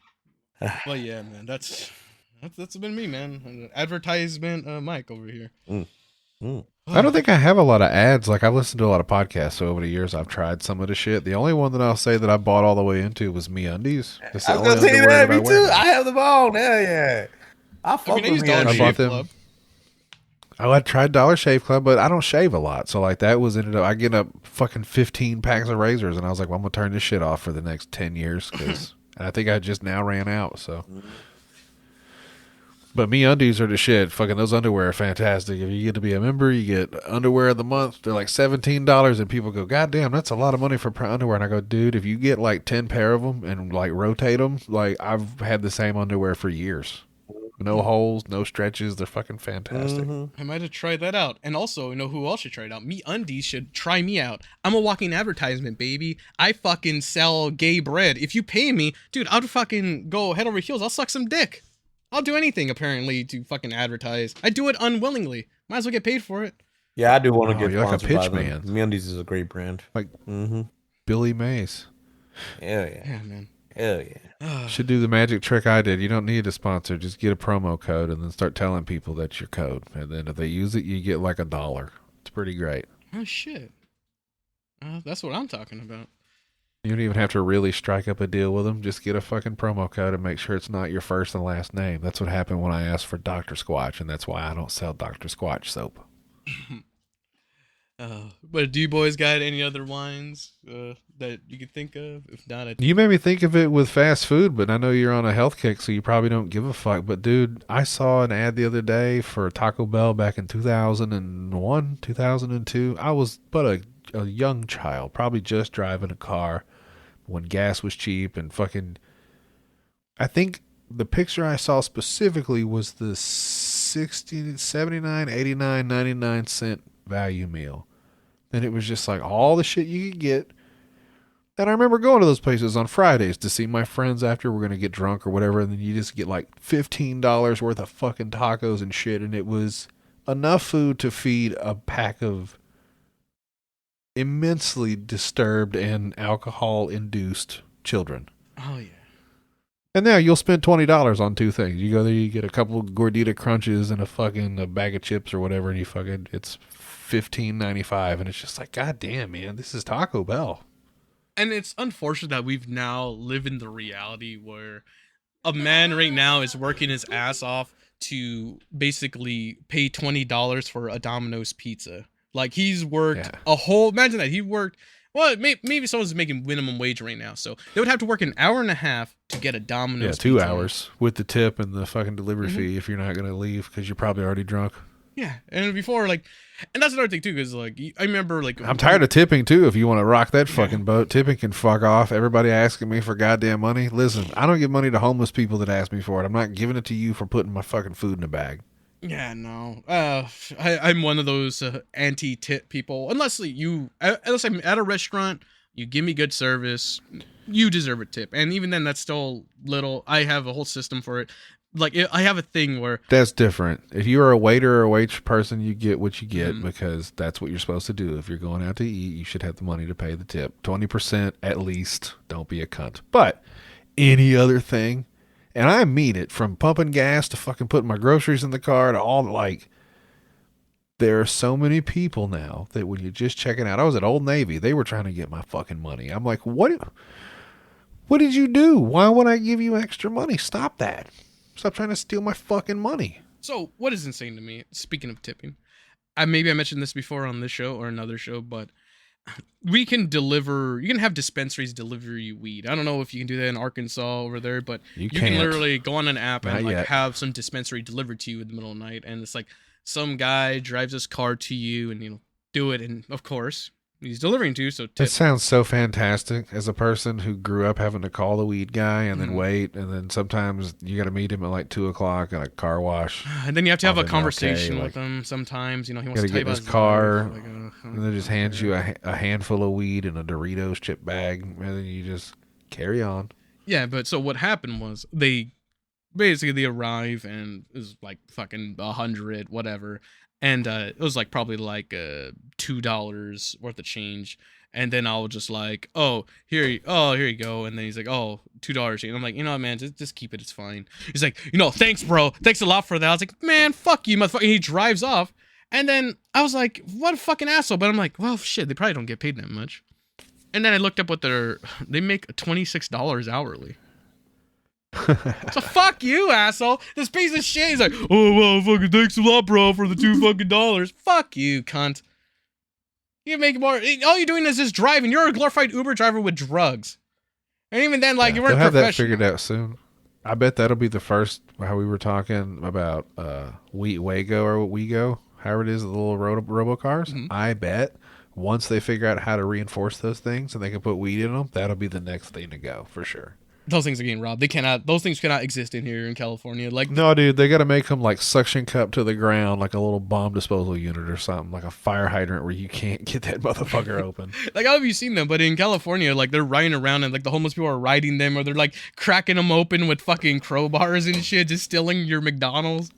Well, yeah, man. That's been me, man. Advertisement, Mike over here. I don't think I have a lot of ads. Like I've listened to a lot of podcasts, so over the years I've tried some of the shit. The only one that I'll say that I bought all the way into was MeUndies. I was gonna say that. Me too. I have them all. Hell yeah. I fuck with Dollar I Shave bought them. Club. Oh, I tried Dollar Shave Club, but I don't shave a lot. So like that was ended up. I get up fucking 15 packs of razors, and I was like, well, I'm gonna turn this shit off for the next 10 years because I think I just now ran out. So. But MeUndies are the shit. Fucking those underwear are fantastic. If you get to be a member, you get underwear of the month. They're like $17, and people go, God damn, that's a lot of money for underwear. And I go, dude, if you get like 10 pair of them and like rotate them, like I've had the same underwear for years. No holes, no stretches. They're fucking fantastic. I might have tried that out. And also, you know who else should try it out? MeUndies should try me out. I'm a walking advertisement, baby. I fucking sell gay bread. If you pay me, dude, I'll fucking go head over heels. I'll suck some dick. I'll do anything, apparently, to fucking advertise. I do it unwillingly. Might as well get paid for it. Yeah, I do want to get you're like a sponsored pitch by man. them. MeUndies is a great brand. Like Billy Mays. Hell yeah. Yeah, man. Hell yeah. Should do the magic trick I did. You don't need a sponsor. Just get a promo code and then start telling people that's your code. And then if they use it, you get like $1. It's pretty great. Oh, shit. That's what I'm talking about. You don't even have to really strike up a deal with them. Just get a fucking promo code and make sure it's not your first and last name. That's what happened when I asked for Dr. Squatch, and that's why I don't sell Dr. Squatch soap. But do you boys got any other wines that you could think of? If not, You made me think of it with fast food, but I know you're on a health kick, so you probably don't give a fuck. But dude, I saw an ad the other day for Taco Bell back in 2001, 2002. I was but a young child, probably just driving a car when gas was cheap and fucking. I think the picture I saw specifically was the 60, 79, 89, 99 cent value meal. And it was just like all the shit you could get. And I remember going to those places on Fridays to see my friends after we're going to get drunk or whatever. And then you just get like $15 worth of fucking tacos and shit. And it was enough food to feed a pack of immensely disturbed and alcohol-induced children. Oh yeah. And now you'll spend $20 on two things. You go there, you get a couple of gordita crunches and a bag of chips or whatever, and it's $15.95, and it's just like, God damn, man, this is Taco Bell. And it's unfortunate that we've now lived in the reality where a man right now is working his ass off to basically pay $20 for a Domino's pizza. Like, he's worked imagine that, he worked, well, maybe someone's making minimum wage right now, so they would have to work an hour and a half to get a Domino's pizza. 2 hours with the tip and the fucking delivery fee if you're not going to leave because you're probably already drunk. Yeah, and before, like, and that's another thing too, because like I remember, like, I'm tired of tipping too. If you want to rock that fucking boat, tipping can fuck off. Everybody asking me for goddamn money. Listen, I don't give money to homeless people that ask me for it. I'm not giving it to you for putting my fucking food in a bag. Yeah, no. I'm one of those anti-tip people. Unless I'm at a restaurant, you give me good service, you deserve a tip. And even then, that's still little. I have a whole system for it. Like, I have a thing where... That's different. If you are a waiter or a waitress person, you get what you get because that's what you're supposed to do. If you're going out to eat, you should have the money to pay the tip. 20% at least. Don't be a cunt. But any other thing, and I mean it, from pumping gas to fucking putting my groceries in the car to all, like, there are so many people now that when you're just checking out, I was at Old Navy, they were trying to get my fucking money. I'm like, what did you do? Why would I give you extra money? Stop that. Stop trying to steal my fucking money. So, what is insane to me, speaking of tipping, maybe I mentioned this before on this show or another show, but you can have dispensaries deliver you weed. I don't know if you can do that in Arkansas over there, but you can literally go on an app and like have some dispensary delivered to you in the middle of the night, and it's like some guy drives his car to you and do it, and of course he's delivering to you, so tip. It sounds so fantastic. As a person who grew up having to call the weed guy and then wait, and then sometimes you got to meet him at like 2:00 at a car wash, and then you have to have a conversation with him. Sometimes he wants to get in his car, and then just hands you a handful of weed in a Doritos chip bag, and then you just carry on. Yeah, but so what happened was they arrive and it was like fucking 100 whatever. And it was like probably like $2 worth of change. And then I was just like, here you go. And then he's like, $2. And I'm like, man, just keep it. It's fine. He's like, thanks, bro. Thanks a lot for that. I was like, man, fuck you, motherfucker. And he drives off. And then I was like, what a fucking asshole. But I'm like, well, shit, they probably don't get paid that much. And then I looked up what they make $26 hourly. So fuck you, asshole. This piece of shit. He's like, oh well, fucking thanks a lot, bro, for the $2. Fuck you, cunt. You make more. All you're doing is just driving. You're a glorified Uber driver with drugs. And even then, like, you weren't professional. They'll have that figured out soon. I bet that'll be the first. How we were talking about Wago or Wego, however it is, the little robo cars. I bet once they figure out how to reinforce those things and they can put weed in them, that'll be the next thing to go for sure. Those things are getting robbed. Those things cannot exist in here in California. Like, no, dude, they got to make them like suction cup to the ground, like a little bomb disposal unit or something, like a fire hydrant where you can't get that motherfucker open. Like, how have you seen them? But in California, like, they're riding around and like the homeless people are riding them, or they're like cracking them open with fucking crowbars and shit, just stealing your McDonald's.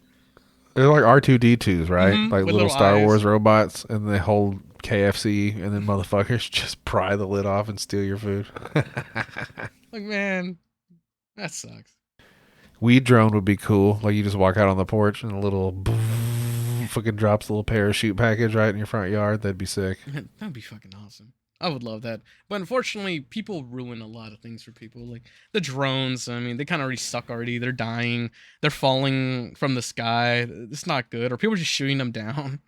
They're like R2-D2s, right? Like with little Star eyes. Wars robots, and they hold KFC, and then motherfuckers just pry the lid off and steal your food. Like, man. That sucks. Weed drone would be cool. Like, you just walk out on the porch and a little fucking drops a little parachute package right in your front yard. That'd be sick. That'd be fucking awesome. I would love that. But unfortunately, people ruin a lot of things for people. Like the drones, I mean, they kind of already suck already. They're dying. They're falling from the sky. It's not good. Or people are just shooting them down.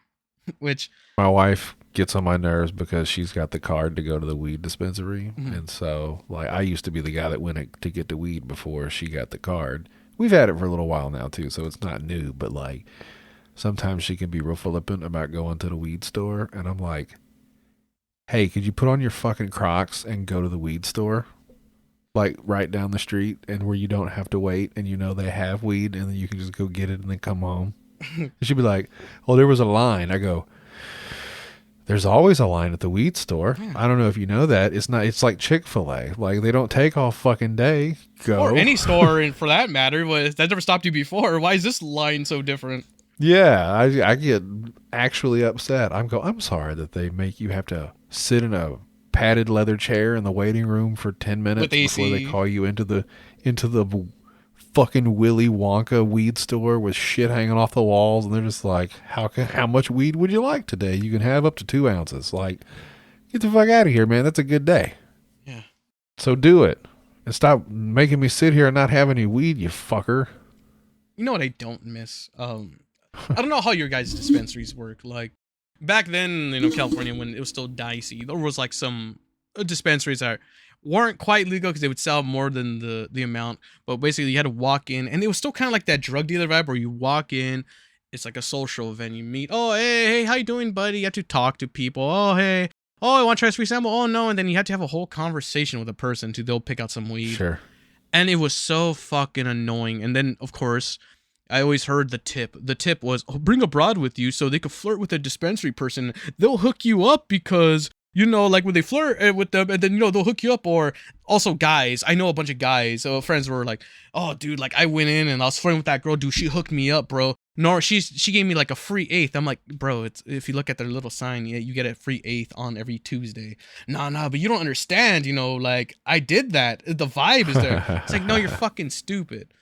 Which my wife gets on my nerves because she's got the card to go to the weed dispensary. And so, like, I used to be the guy that went to get the weed before she got the card. We've had it for a little while now too, so it's not new, but like sometimes she can be real flippant about going to the weed store, and I'm like, hey, could you put on your fucking Crocs and go to the weed store? Like right down the street, and where you don't have to wait, and they have weed, and then you can just go get it and then come home. She'd be like, well, there was a line. I go, there's always a line at the weed store. I don't know if you know that. It's like Chick-fil-A. Like, they don't take all fucking day. Go. Or any store, and for that matter. That never stopped you before. Why is this line so different? Yeah, I get actually upset. I'm sorry that they make you have to sit in a padded leather chair in the waiting room for 10 minutes With before they AC. call you into the fucking Willy Wonka weed store with shit hanging off the walls, and they're just like, how much weed would you like today? You can have up to 2 ounces. Like, get the fuck out of here, man. That's a good day. Yeah. So do it. And stop making me sit here and not have any weed, you fucker. You know what I don't miss? I don't know how your guys' dispensaries work. Like back then, California, when it was still dicey, there was like some dispensaries that weren't quite legal because they would sell more than the amount. But basically, you had to walk in, and it was still kind of like that drug dealer vibe where you walk in, it's like a social event. You meet, oh hey, how you doing, buddy? You have to talk to people. Oh hey, oh I want to try this free sample. Oh no, and then you have to have a whole conversation with a person to they'll pick out some weed. Sure. And it was so fucking annoying. And then of course, I always heard the tip. The tip was, oh, bring a broad with you so they could flirt with a dispensary person. They'll hook you up because, like when they flirt with them and then, they'll hook you up. Or also guys. I know a bunch of guys. So friends were like, oh, dude, like I went in and I was flirting with that girl. Dude, she hooked me up, bro. No, she gave me like a free eighth. I'm like, bro, it's if you look at their little sign, yeah, you get a free eighth on every Tuesday. Nah, but you don't understand, like I did that. The vibe is there. It's like, no, you're fucking stupid.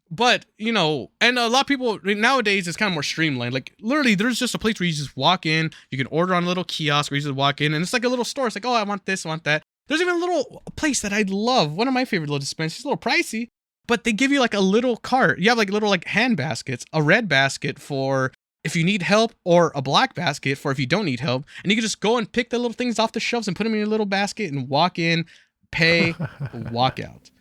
But, and a lot of people nowadays it's kind of more streamlined. Like literally there's just a place where you just walk in, you can order on a little kiosk where you just walk in and it's like a little store. It's like, oh, I want this, I want that. There's even a little place that I love. One of my favorite little dispensaries. It's a little pricey, but they give you like a little cart. You have like little like hand baskets, a red basket for if you need help or a black basket for if you don't need help. And you can just go and pick the little things off the shelves and put them in your little basket and walk in, pay, walk out.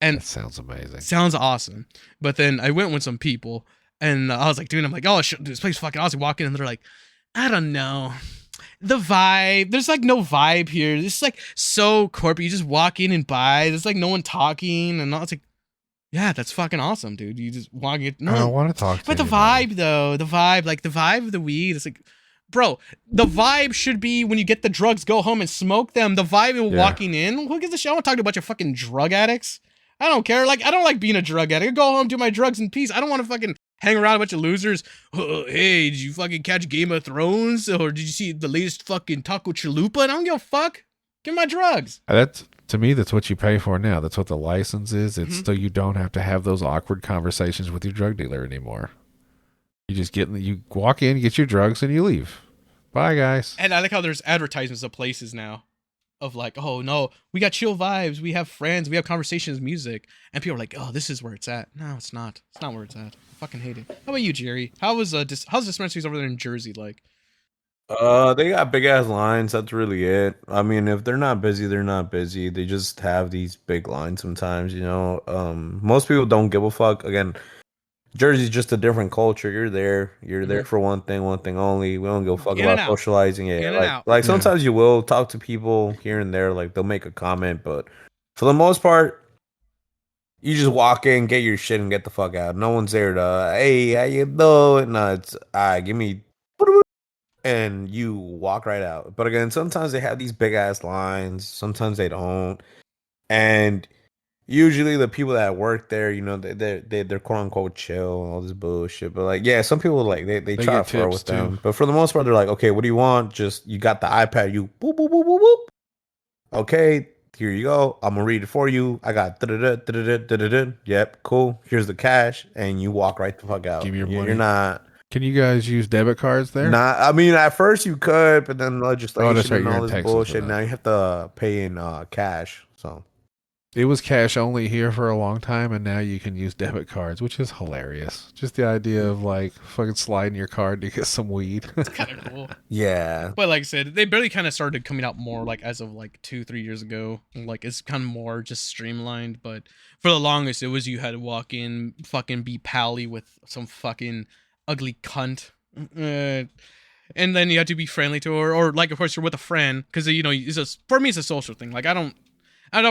And that sounds amazing. Sounds awesome. But then I went with some people and I was like, dude, I'm like, oh, this place is fucking awesome. Walk in and they're like, I don't know. The vibe, there's like no vibe here. This is like so corporate. You just walk in and buy. There's like no one talking. And I was like, yeah, that's fucking awesome, dude. You just walk in. No. I don't want to talk to But the anybody. vibe, though, the vibe of the weed, it's like, bro, the vibe should be when you get the drugs, go home and smoke them. The vibe of walking in, who gives a shit? I want to talk to a bunch of fucking drug addicts. I don't care. Like, I don't like being a drug addict. I go home, do my drugs in peace. I don't want to fucking hang around a bunch of losers. Hey, did you fucking catch Game of Thrones? Or did you see the latest fucking Taco Chalupa? And I don't give a fuck. Give me my drugs. To me, that's what you pay for now. That's what the license is. It's so you don't have to have those awkward conversations with your drug dealer anymore. You just you walk in, get your drugs, and you leave. Bye, guys. And I like how there's advertisements of places now. Of like, oh no, we got chill vibes, we have friends, we have conversations, music, and people are like, oh, this is where it's at. No, it's not. It's not where it's at. I fucking hate it. How about you, Jerry? How's dispensaries over there in Jersey like? They got big ass lines. That's really it. I mean, if they're not busy, they're not busy. They just have these big lines sometimes. Most people don't give a fuck. Again, Jersey's just a different culture. You're there for one thing only. We don't give a fuck about socializing. Like sometimes you will talk to people here and there, like they'll make a comment, but for the most part, you just walk in, get your shit, and get the fuck out. No one's there to, hey, how you doing? No, it's give me, and you walk right out. But again, sometimes they have these big ass lines. Sometimes they don't, and usually the people that work there, they're quote unquote chill and all this bullshit. But like, yeah, some people like they try to flirt with them. But for the most part, they're like, okay, what do you want? Just you got the iPad, you boop boop boop boop boop. Okay, here you go. I'm gonna read it for you. I got da-da-da. Yep, cool. Here's the cash, and you walk right the fuck out. Give me your money. You're not. Can you guys use debit cards there? Nah, I mean at first you could, but then legislation and all this Texas bullshit. Now you have to pay in cash. So. It was cash only here for a long time, and now you can use debit cards, which is hilarious. Just the idea of like fucking sliding your card to get some weed. It's kind of cool. Yeah. But like I said, they barely kind of started coming out more like as of like 2-3 years ago. Like it's kind of more just streamlined. But for the longest, it was you had to walk in, fucking be pally with some fucking ugly cunt. And then you had to be friendly to her, or like of course you're with a friend because for me it's a social thing. Like I don't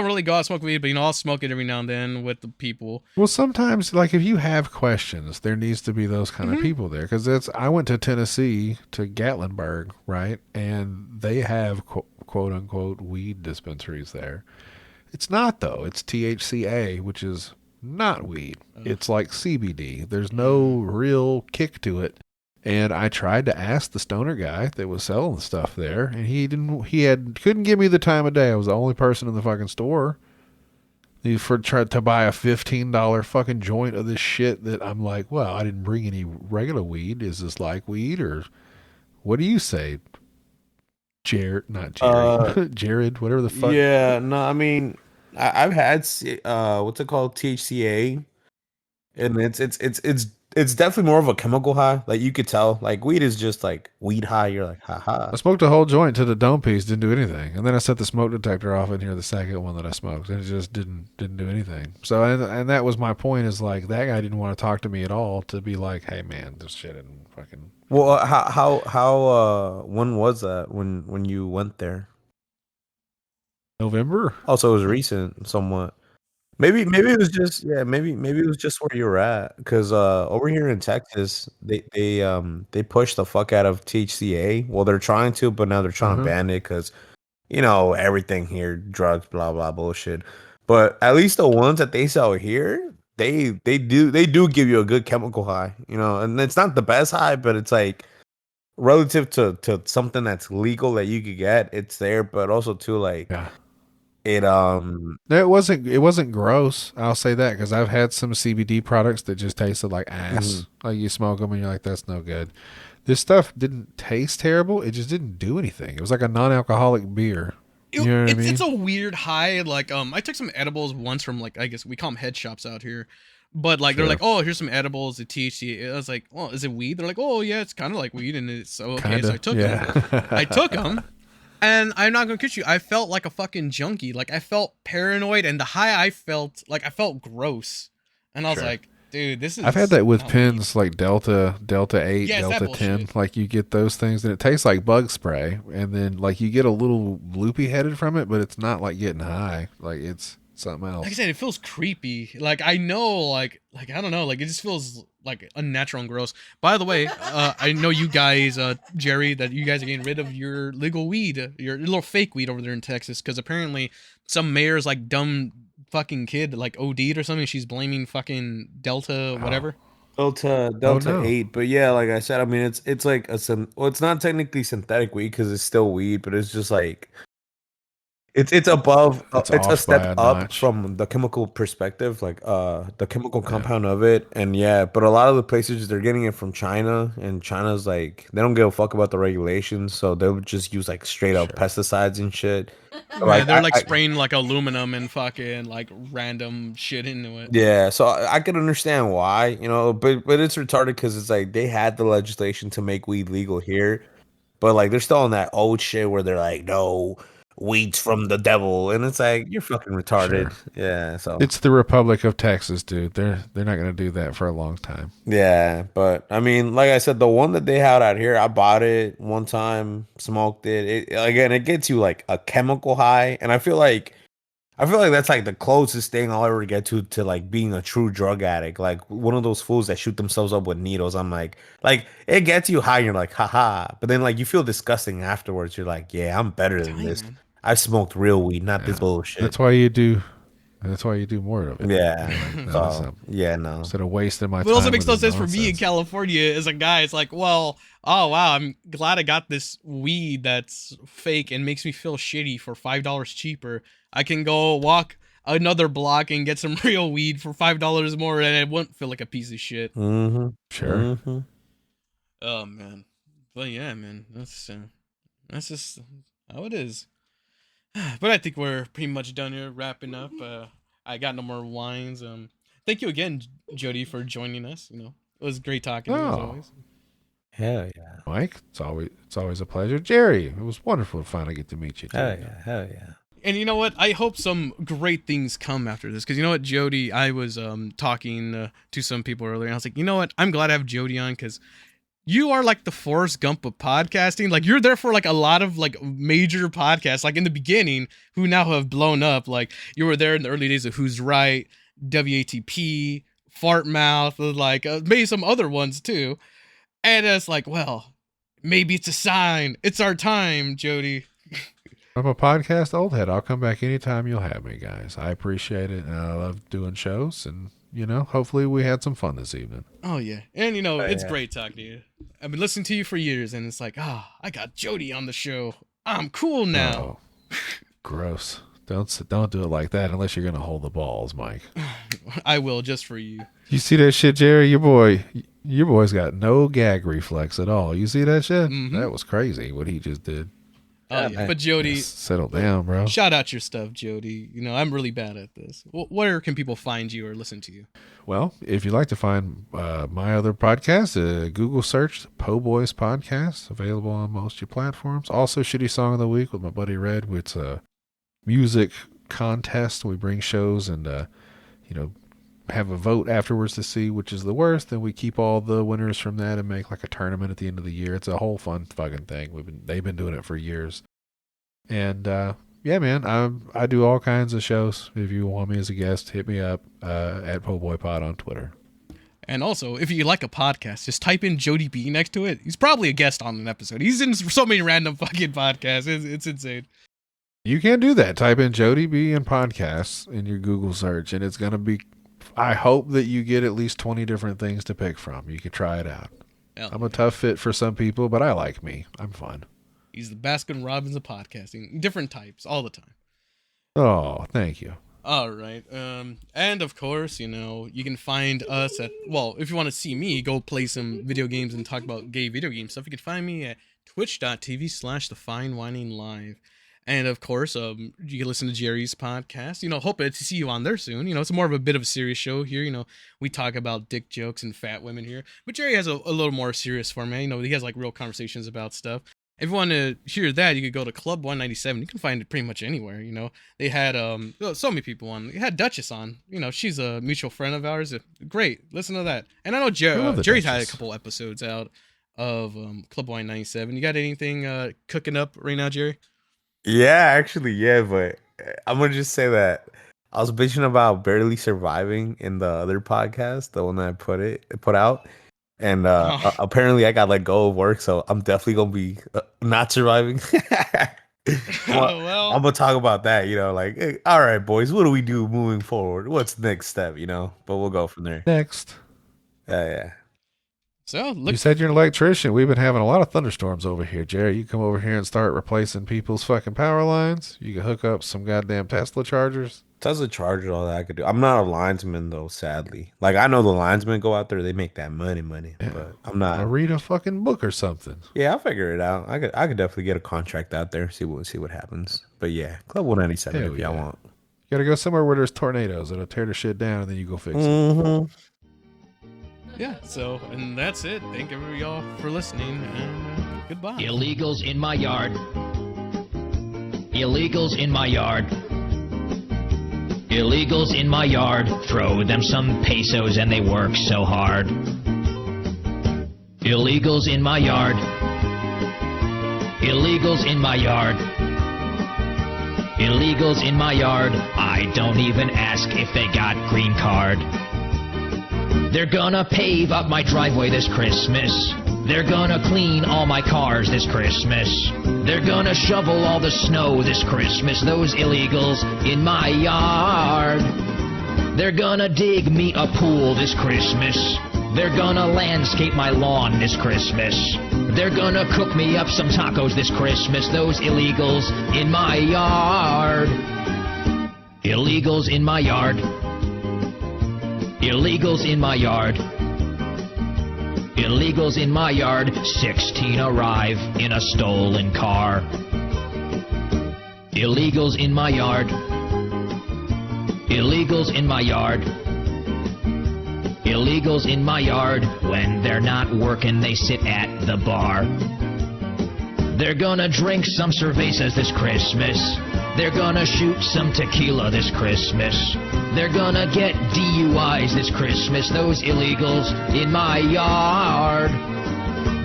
really go out and smoke weed, but I'll smoke it every now and then with the people. Well, sometimes, like if you have questions, there needs to be those kind of people there. Because I went to Tennessee to Gatlinburg, right, and they have quote unquote weed dispensaries there. It's not though. It's THCA, which is not weed. It's like CBD. There's no real kick to it. And I tried to ask the stoner guy that was selling the stuff there, and couldn't give me the time of day. I was the only person in the fucking store. He tried to buy a $15 fucking joint of this shit that I'm like, well, I didn't bring any regular weed. Is this like weed, or what do you say? Not Jerry. Jared, whatever the fuck. Yeah, no, I mean, I've had what's it called, THCA, and it's definitely more of a chemical high. Like you could tell, like weed is just like weed high. You're like, haha. I smoked a whole joint to the dome piece, didn't do anything, and then I set the smoke detector off in here, the second one that I smoked, and it just didn't do anything. So and that was my point, is like that guy didn't want to talk to me at all, to be like, hey man, this shit and fucking. Well, how when was that when you went there? November. Also, it was recent, somewhat. Maybe it was just maybe it was just where you were at, because over here in Texas they push the fuck out of THCA. Well, they're trying to, but now they're trying to ban it because everything here, drugs, blah blah bullshit. But at least the ones that they sell here, they do give you a good chemical high, and it's not the best high, but it's like relative to something that's legal that you could get, it's there, but also too like. Yeah. It wasn't gross. I'll say that, because I've had some CBD products that just tasted like ass. Mm-hmm. Like you smoke them and you're like, that's no good. This stuff didn't taste terrible. It just didn't do anything. It was like a non-alcoholic beer. You know what I mean? It's a weird high. Like I took some edibles once from, like, I guess we call them head shops out here. But like, Sure. They're like, oh, here's some edibles, the THC. I was like, well, is it weed? They're like, oh yeah, it's kind of like weed, and it's okay. Kinda, So I took them. I took them. And I'm not gonna kid you, I felt like a fucking junkie. Like, I felt paranoid, and the high I felt gross. And I was Sure. like, dude, this is. I've had that with not pins like Delta 8, Yeah, it's that Delta 10. bullshit. Like you get those things and it tastes like bug spray, and then like you get a little loopy headed from it, but it's not like getting high. Like it's something else. Like I said, it feels creepy. Like, I know, like I don't know, like it just feels like unnatural and gross. By the way, I know you guys, Jerry, that you guys are getting rid of your legal weed, your little fake weed over there in Texas, because apparently some mayor's like dumb fucking kid like OD'd or something. She's blaming fucking Delta whatever. Delta no. 8, but yeah, like I said, I mean, it's like it's not technically synthetic weed because it's still weed, but it's just like it's above, It's it's a off by step a up notch. from the chemical perspective, like the chemical compound of it. And yeah, but a lot of the places they're getting it from China, and China's like, they don't give a fuck about the regulations, so they'll just use like straight up pesticides and shit. So, Right, they're like I- spraying like aluminum and fucking like random shit into it. Yeah, so I can understand why, but it's retarded because it's like they had the legislation to make weed legal here, but like they're still on that old shit where they're like, no, weed's from the devil, and it's like, you're fucking retarded. Sure. Yeah, so It's the Republic of Texas, dude. They're not gonna do that for a long time. yeah, but I mean, like I said, the one that they had out here, I bought it one time, smoked it. Again, it gets you like a chemical high, and I feel like that's like the closest thing I'll ever get to like being a true drug addict, like one of those fools that shoot themselves up with needles. I'm like it gets you high, and you're like, haha, but then like you feel disgusting afterwards. You're like, yeah, I'm better than this. Man. I've smoked real weed, not this bullshit. That's why you do more of it. Yeah. So, So, yeah, no. instead of wasting my time. But it also makes no with this sense for me in nonsense. California as a guy. It's like, well, oh wow, I'm glad I got this weed that's fake and makes me feel shitty for $5 cheaper. I can go walk another block and get some real weed for $5 more, and it won't feel like a piece of shit. Mm-hmm. Sure. Mm-hmm. Oh man, but yeah, man, that's just how it is. But I think we're pretty much done here, wrapping up. I got no more wines. Thank you again, Jodie, for joining us. It was great talking to you as Oh. always. Hell yeah. Mike, it's always a pleasure. Jerry, it was wonderful to finally get to meet you. Hell too. yeah. Hell yeah. And you know what? I hope some great things come after this. Because you know what, Jodie, I was talking to some people earlier, and I was like, you know what? I'm glad I have Jodie on, because you are like the Forrest Gump of podcasting. Like, you're there for like a lot of like major podcasts, like in the beginning, who now have blown up. Like, you were there in the early days of Who's Right, WATP, Fart Mouth, like maybe some other ones too. And it's like, well, maybe it's a sign. It's our time, Jodie. I'm a podcast old head. I'll come back anytime you'll have me, guys. I appreciate it, and I love doing shows. And hopefully we had some fun this evening. Oh yeah, and it's great talking to you. I've been listening to you for years, and it's like, I got Jodie on the show. I'm cool now. Oh, gross. Don't do it like that unless you're gonna hold the balls, Mike. I will, just for you. You see that shit, Jerry? Your boy's got no gag reflex at all. You see that shit? Mm-hmm. That was crazy what he just did. Oh yeah, but Jodie, settle down, bro. Shout out your stuff, Jodie. I'm really bad at this. Where can people find you or listen to you? Well, if you'd like to find my other podcast, Google search Po Boys Podcast, available on most of your platforms. Also, Shitty Song of the Week with my buddy Red. It's a music contest. We bring shows and have a vote afterwards to see which is the worst, and we keep all the winners from that and make like a tournament at the end of the year. It's a whole fun fucking thing. They've been doing it for years. And yeah, man, I do all kinds of shows. If you want me as a guest, hit me up at PoBoyPod on Twitter. And also, if you like a podcast, just type in Jodie B next to it. He's probably a guest on an episode. He's in so many random fucking podcasts. It's insane. You can do that. Type in Jodie B and podcasts in your Google search, and it's going to be, I hope that you get at least 20 different things to pick from. You can try it out. I'm a tough fit for some people, but I like me. I'm fun. He's the Baskin Robbins of podcasting. Different types, all the time. Oh, thank you. All right. And of course, you can find us at, if you want to see me go play some video games and talk about gay video game stuff, you can find me at twitch.tv/thefinewhininglive. And of course, you can listen to Jerry's podcast. Hope to see you on there soon. It's more of a bit of a serious show here. We talk about dick jokes and fat women here, but Jerry has a little more serious format. He has like real conversations about stuff. If you want to hear that, you could go to Club 197. You can find it pretty much anywhere. They had so many people on. They had Duchess on. She's a mutual friend of ours. Great, listen to that. And I know Jerry's had a couple episodes out of Club 197. You got anything cooking up right now, Jerry? Yeah, actually, yeah, but I'm gonna just say that I was bitching about barely surviving in the other podcast, the one that I put out, and apparently I got let go of work, so I'm definitely gonna be not surviving. I'm gonna talk about that, like, hey, all right, boys, what do we do moving forward? What's the next step, but we'll go from there. Next, yeah. So you said you're an electrician. We've been having a lot of thunderstorms over here, Jerry. You come over here and start replacing people's fucking power lines. You can hook up some goddamn Tesla chargers. Tesla chargers, all that I could do. I'm not a linesman though, sadly. Like I know the linesmen go out there, they make that money, yeah. But I'm not. I'll read a fucking book or something. Yeah, I'll figure it out. I could definitely get a contract out there, see what happens. But yeah, Club 197 if y'all want. You gotta go somewhere where there's tornadoes that'll tear the shit down, and then you go fix it. Yeah, and that's it. Thank y'all for listening, and goodbye. Illegals in my yard. Illegals in my yard. Illegals in my yard. Throw them some pesos and they work so hard. Illegals in my yard. Illegals in my yard. Illegals in my yard. I don't even ask if they got green card. They're gonna pave up my driveway this Christmas. They're gonna clean all my cars this Christmas. They're gonna shovel all the snow this Christmas. Those illegals in my yard. They're gonna dig me a pool this Christmas. They're gonna landscape my lawn this Christmas. They're gonna cook me up some tacos this Christmas. Those illegals in my yard. Illegals in my yard. Illegals in my yard. Illegals in my yard. 16 arrive in a stolen car. Illegals in my yard. Illegals in my yard. Illegals in my yard. When they're not working, they sit at the bar. They're gonna drink some cervezas this Christmas. They're gonna shoot some tequila this Christmas. They're gonna get DUIs this Christmas. Those illegals in my yard.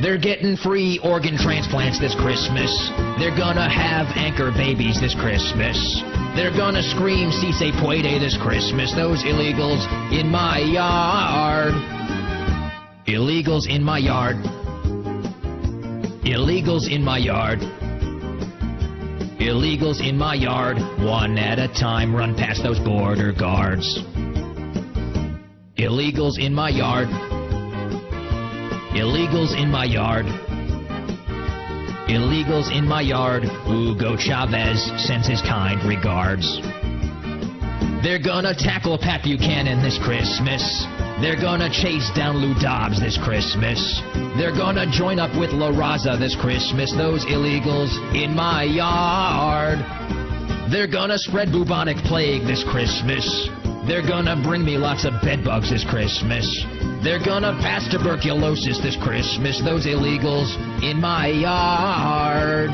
They're getting free organ transplants this Christmas. They're gonna have anchor babies this Christmas. They're gonna scream si se puede this Christmas. Those illegals in my yard. Illegals in my yard. Illegals in my yard. Illegals in my yard, one at a time, run past those border guards. Illegals in my yard. Illegals in my yard. Illegals in my yard. Hugo Chavez sends his kind regards. They're gonna tackle Pat Buchanan this Christmas. They're gonna chase down Lou Dobbs this Christmas. They're gonna join up with La Raza this Christmas. Those illegals in my yard. They're gonna spread bubonic plague this Christmas. They're gonna bring me lots of bedbugs this Christmas. They're gonna pass tuberculosis this Christmas. Those illegals in my yard.